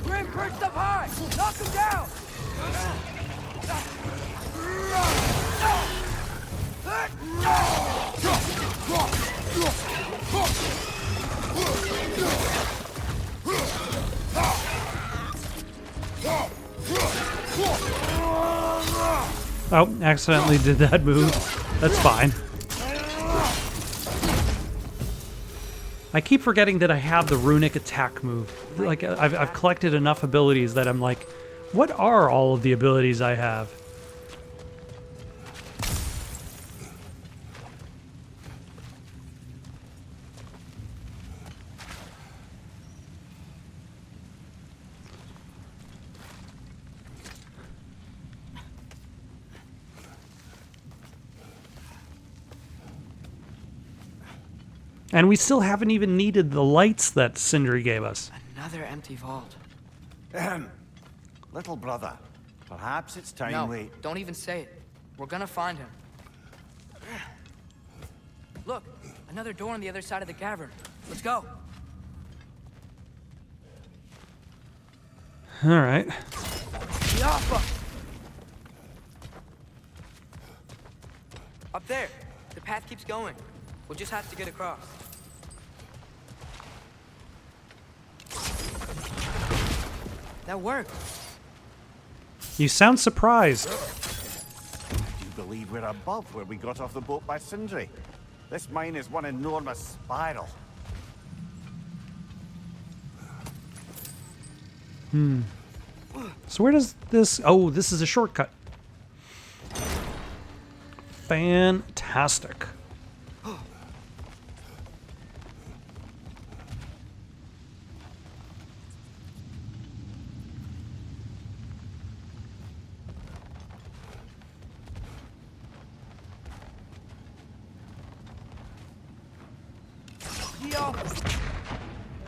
Grim perched up high! Knock him down! Oh, accidentally did that move. That's fine. I keep forgetting that I have the runic attack move. Like, I've collected enough abilities that I'm like, what are all of the abilities I have? And we still haven't even needed the lights that Sindri gave us. Another empty vault. Little brother, perhaps it's time No, we... don't even say it. We're gonna find him. Look, another door on the other side of the cavern. Let's go. All right. Yappa! Up there. The path keeps going. We'll just have to get across. That worked. You sound surprised. Do believe we're above where we got off the boat by Sindri. This mine is one enormous spiral. So where does this... Oh, this is a shortcut. Fantastic.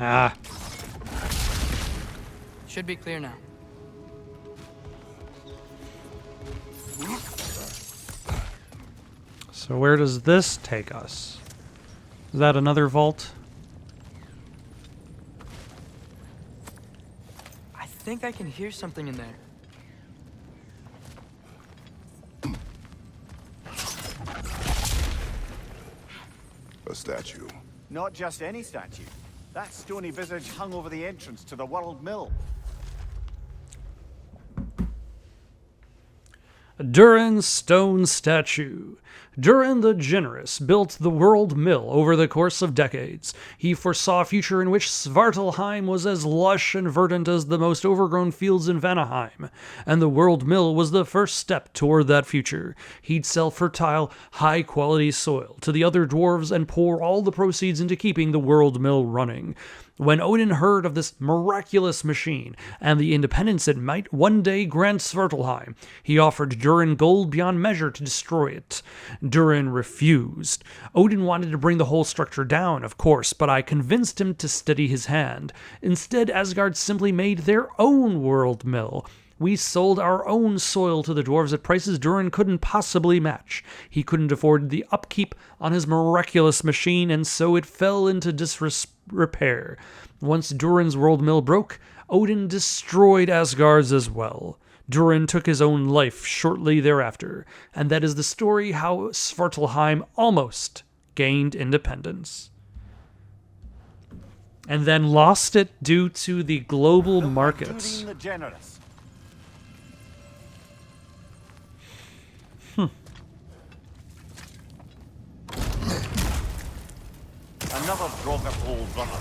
Ah. Should be clear now. So where does this take us? Is that another vault? I think I can hear something in there. A statue. Not just any statue. That stony visage hung over the entrance to the World Mill. Durin's stone statue. Durin the Generous built the World Mill over the course of decades. He foresaw a future in which Svartalheim was as lush and verdant as the most overgrown fields in Vanaheim, and the World Mill was the first step toward that future. He'd sell fertile, high-quality soil to the other dwarves and pour all the proceeds into keeping the World Mill running. When Odin heard of this miraculous machine and the independence it might one day grant Svartalheim, he offered Durin gold beyond measure to destroy it. Durin refused. Odin wanted to bring the whole structure down, of course, but I convinced him to steady his hand. Instead, Asgard simply made their own world mill. We sold our own soil to the dwarves at prices Durin couldn't possibly match. He couldn't afford the upkeep on his miraculous machine, and so it fell into disrepair. Once Durin's world mill broke, Odin destroyed Asgard's as well. Durin took his own life shortly thereafter, and that is the story how Svartalheim almost gained independence. And then lost it due to the global markets. Durin the Generous. Another drop of old brother.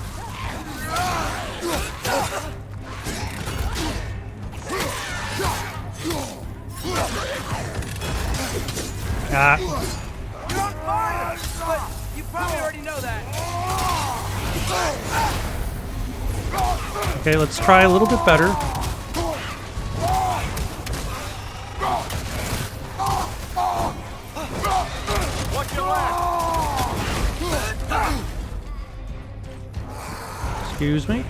Ah. You're on fire! But you probably already know that. Okay, let's try a little bit better. Watch your left. Excuse me.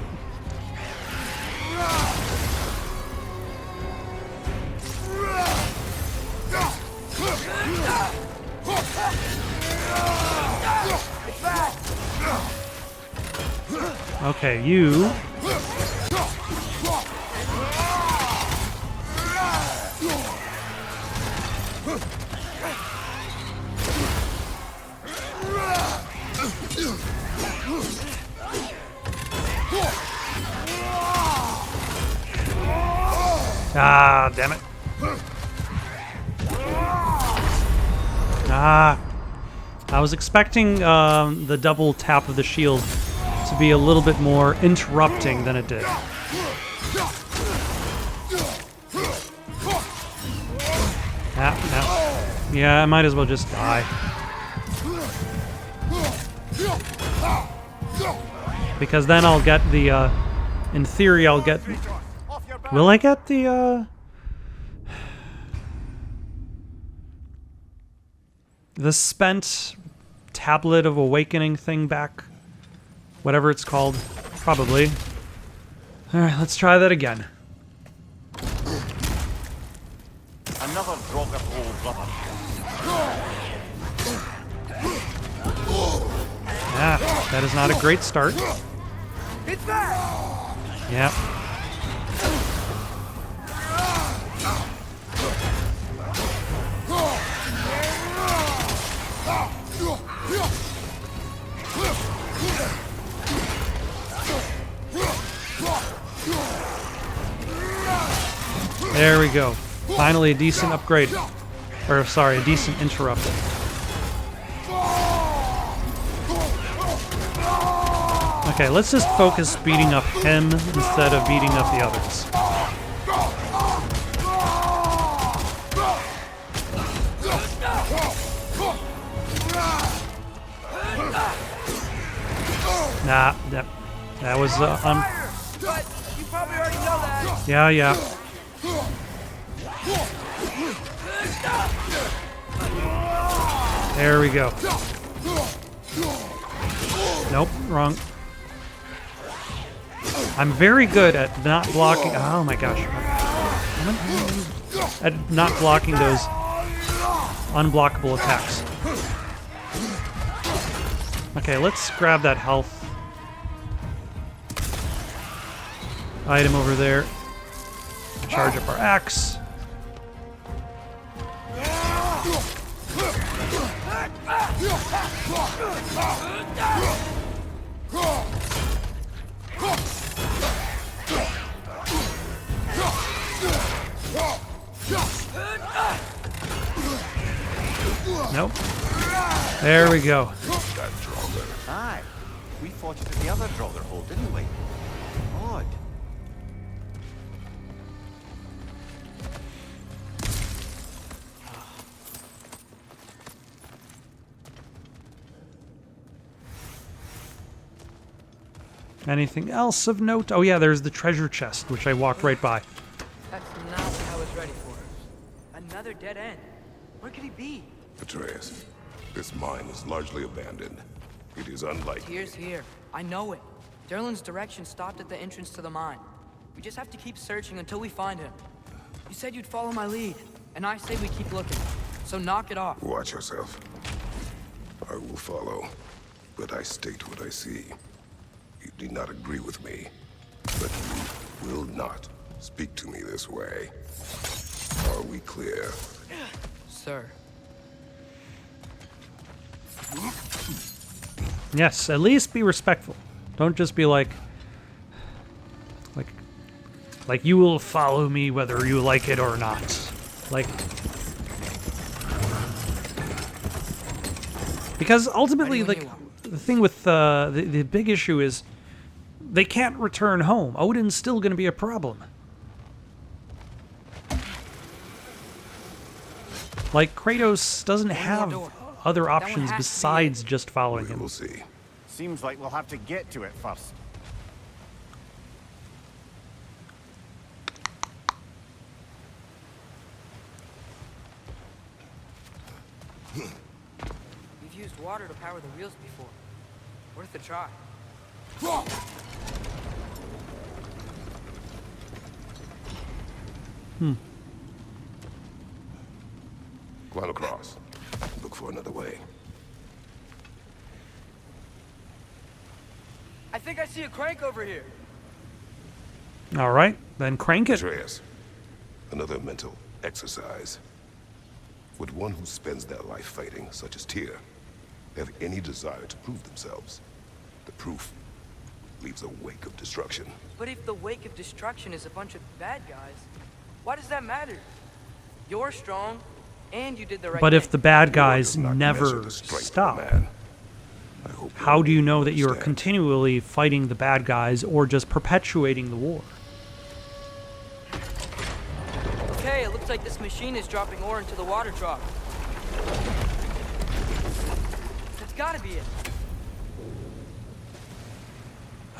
Okay, you. Ah, damn it. Ah. I was expecting the double tap of the shield to be a little bit more interrupting than it did. Ah, no. Yeah, I might as well just die. Because then I'll get the, in theory I'll get... Will I get the spent tablet of awakening thing back? Whatever it's called. Probably. Alright, let's try that again. Another drop of old brother. Ah, that is not a great start. It's back! Yeah. There we go. Finally a decent upgrade. Or, sorry, a decent interrupt. Okay, let's just focus beating up him instead of beating up the others. Nah, that was, But you probably already know that. yeah. There we go. Nope, wrong. I'm very good at not blocking. Oh my gosh. At not blocking those unblockable attacks. Okay, let's grab that health item over there. Charge up our axe. Nope. There we go. Aye. We fought it at the other Draugr hole, didn't we? Odd. Anything else of note? Oh yeah, there's the treasure chest, which I walked right by. That's not what I was ready for. Another dead end. Where could he be? Atreus, this mine is largely abandoned. It is unlikely. Tyr's here. I know it. Derlin's direction stopped at the entrance to the mine. We just have to keep searching until we find him. You said you'd follow my lead, and I say we keep looking. So knock it off. Watch yourself. I will follow, but I state what I see. You do not agree with me, but you will not speak to me this way. Are we clear? Sir. Yes, at least be respectful. Don't just be like you will follow me whether you like it or not. Like, because ultimately, like, the thing with the big issue is they can't return home. Odin's still going to be a problem. Like, Kratos doesn't have other options besides just following him. We'll see. Seems like we'll have to get to it first. We've used water to power the wheels before. Worth a try. Climb across. Look for another way. I think I see a crank over here. All right, then crank it. Atreus, another mental exercise. Would one who spends their life fighting, such as Tyr, have any desire to prove themselves? The proof leaves a wake of destruction. But if the wake of destruction is a bunch of bad guys, why does that matter? You're strong, and you did the right But thing. if the bad War guys does not measure never the strength of a stop, man. I hope how do you know that you are understand. continually fighting the bad guys or just perpetuating the war? Okay, it looks like this machine is dropping ore into the water trough. That's gotta be it.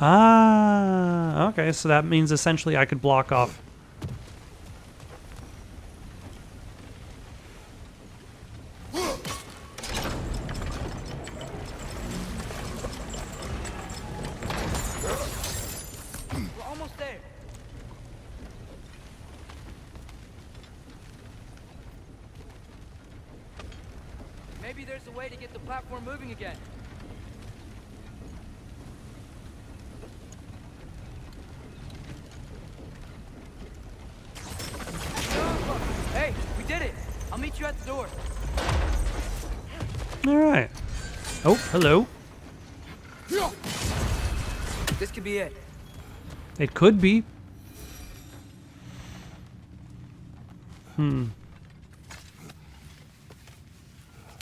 Ah, okay, so that means essentially I could block off. We're almost there. Maybe there's a way to get the platform moving again. Hey, we did it! I'll meet you at the door. All right. Oh, hello. This could be it. It could be.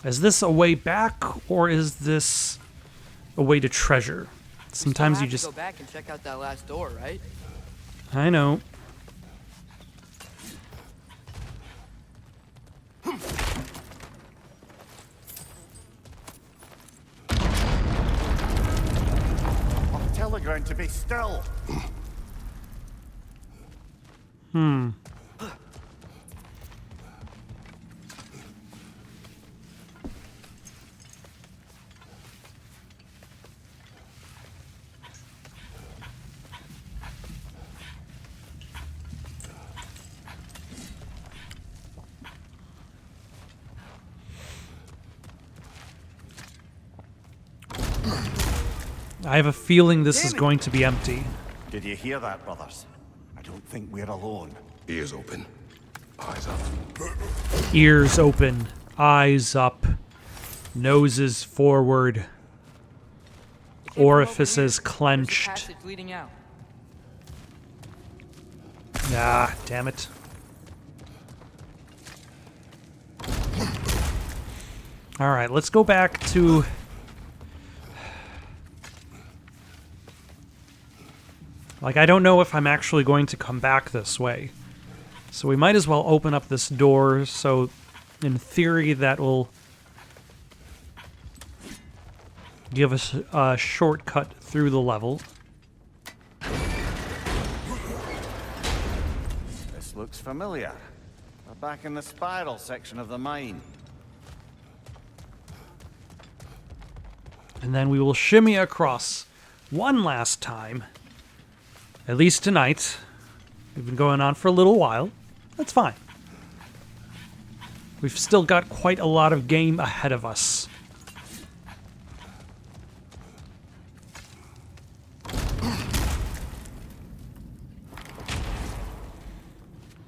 Is this a way back, or is this a way to treasure? Sometimes you Have to just... go back and check out that last door, right? I know. Tell the ground to be still. I have a feeling this is going to be empty. Did you hear that, brothers? I don't think we're alone. Ears open. Eyes up. Ears open, eyes up, noses forward, orifices There's a clenched. passage leading out. Ah, damn it. Alright, let's go back to... Like, I don't know if I'm actually going to come back this way. So we might as well open up this door, so in theory that will give us a shortcut through the level. This looks familiar. We're back in the spiral section of the mine. And then we will shimmy across one last time. At least tonight. We've been going on for a little while. That's fine. We've still got quite a lot of game ahead of us.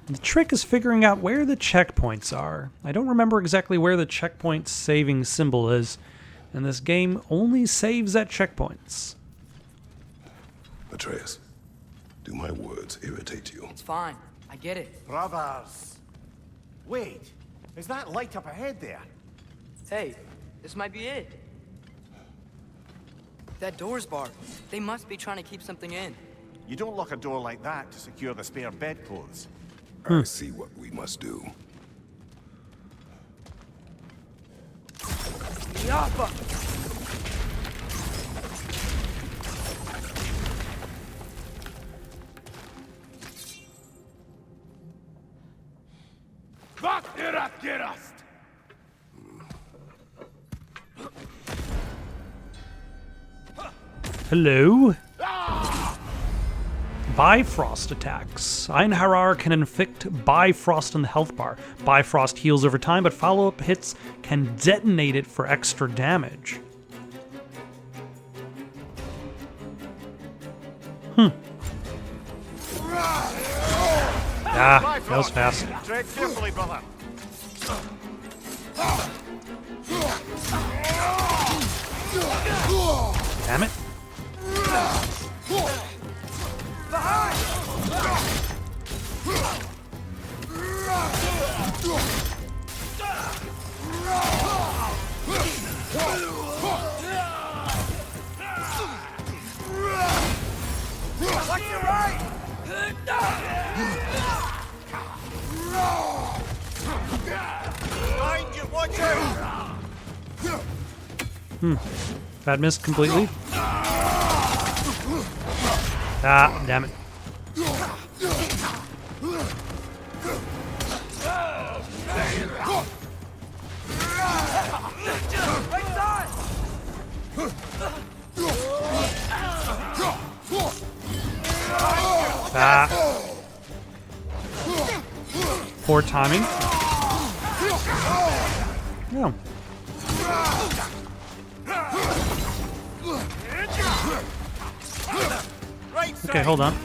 The trick is figuring out where the checkpoints are. I don't remember exactly where the checkpoint saving symbol is, and this game only saves at checkpoints. Atreus, do my words irritate you? It's fine. I get it. Brothers! Wait, is that light up ahead there? Hey, this might be it. That door's barred. They must be trying to keep something in. You don't lock a door like that to secure the spare bedclothes. I see what we must do. Yappa! Hello? Bifrost attacks. Einharar can inflict Bifrost on the health bar. Bifrost heals over time, but follow-up hits can detonate it for extra damage. Ah, that was fast. Tread carefully, brother. Damn it. Behind you, watch out! That missed completely. Ah, damn it. Ah. Poor timing. Yeah. Okay, hold on.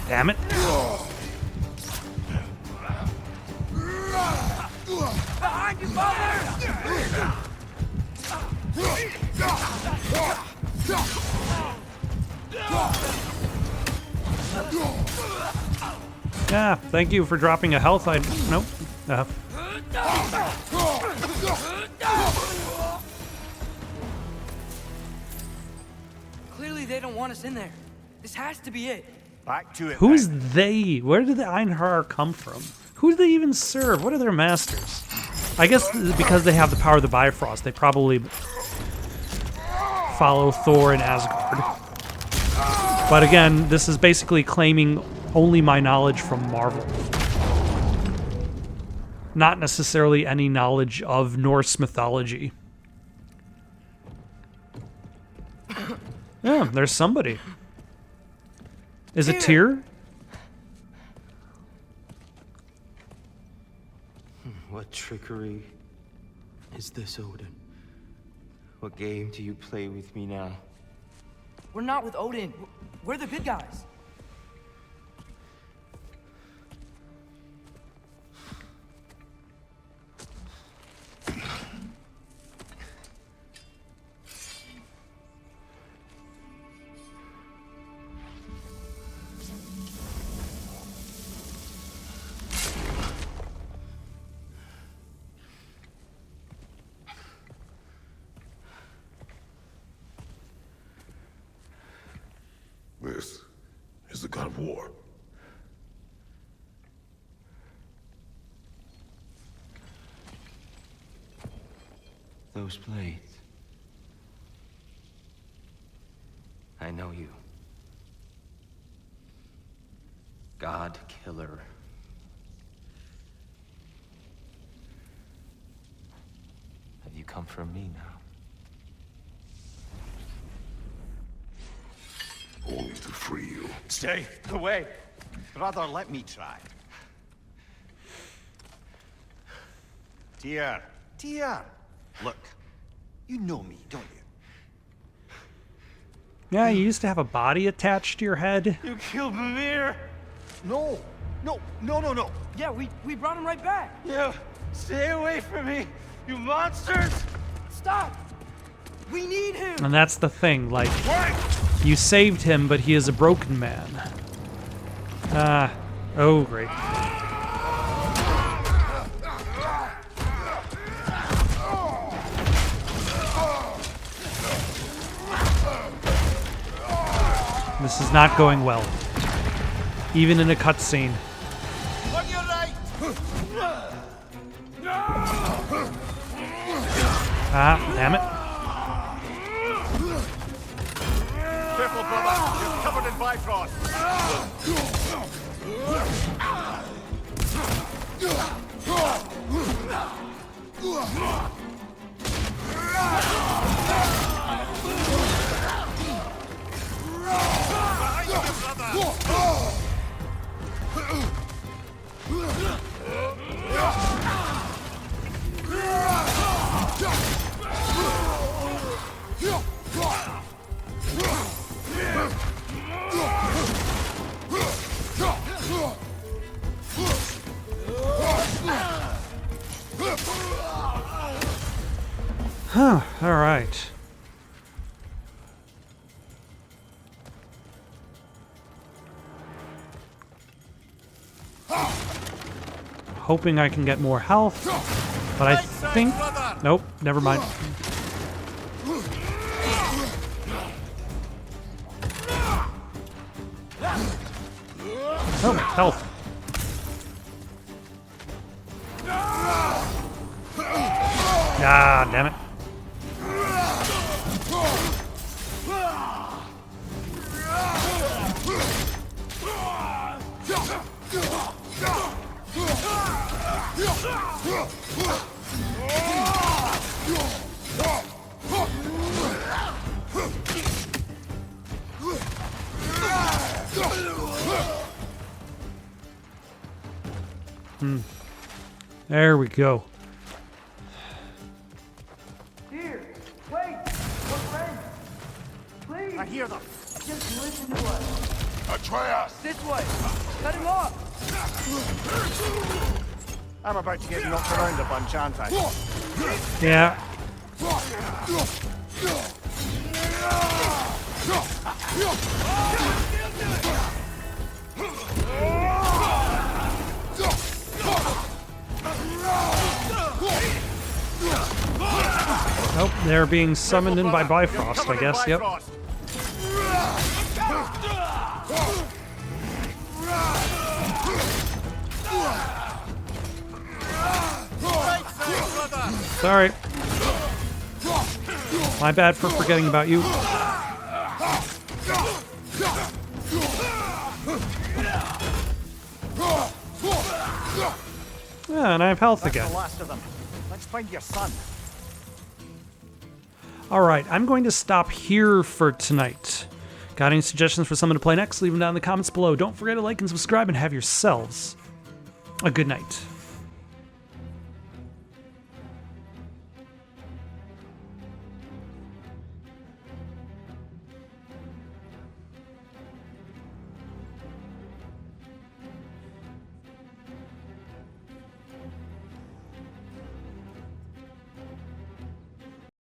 Damn it. Behind you, mother! Yeah, thank you for dropping a health. Nope. Clearly they don't want us in there. This has to be it. Back to it. Who's then. they? Where did the Einhar come from? Who do they even serve? What are their masters? I guess because they have the power of the Bifrost, they probably follow Thor and Asgard. But again, this is basically claiming only my knowledge from Marvel. Not necessarily any knowledge of Norse mythology. Yeah, there's somebody. Is it Tyr? What trickery is this, Odin? What game do you play with me now? We're not with Odin. We're the good guys. This is the god of war. Those blades. I know you. God killer. Have you come for me now? Only to free you. Stay away. Brother, let me try. Tyr. Tyr. Look, you know me, don't you? Yeah, you used to have a body attached to your head. You killed Mimir. No. No. Yeah, we brought him right back. You stay away from me, you monsters. Stop! We need him! And that's the thing, like, Wait. you saved him, but he is a broken man. Oh great. This is not going well. Even in a cutscene. On your right. Ah, damn it. Careful, brother. You're covered in Bifrost. Behind you, brother. Huh, alright. Hoping I can get more health, but I think... Nope, never mind. Oh, health. Ah, damn it. There we go. Here, wait! We're friends! Please! I hear them. Just listen to us! Atreus! This way! Cut him off! I'm about to get knocked around a bunch, aren't I? Yeah. Nope, they're being summoned in by Bifrost, I guess. Yep. Bifrost. Sorry. My bad for forgetting about you. Yeah, and I have health again. The last of them. Let's find your son. Alright, I'm going to stop here for tonight. Got any suggestions for someone to play next? Leave them down in the comments below. Don't forget to like and subscribe and have yourselves a good night.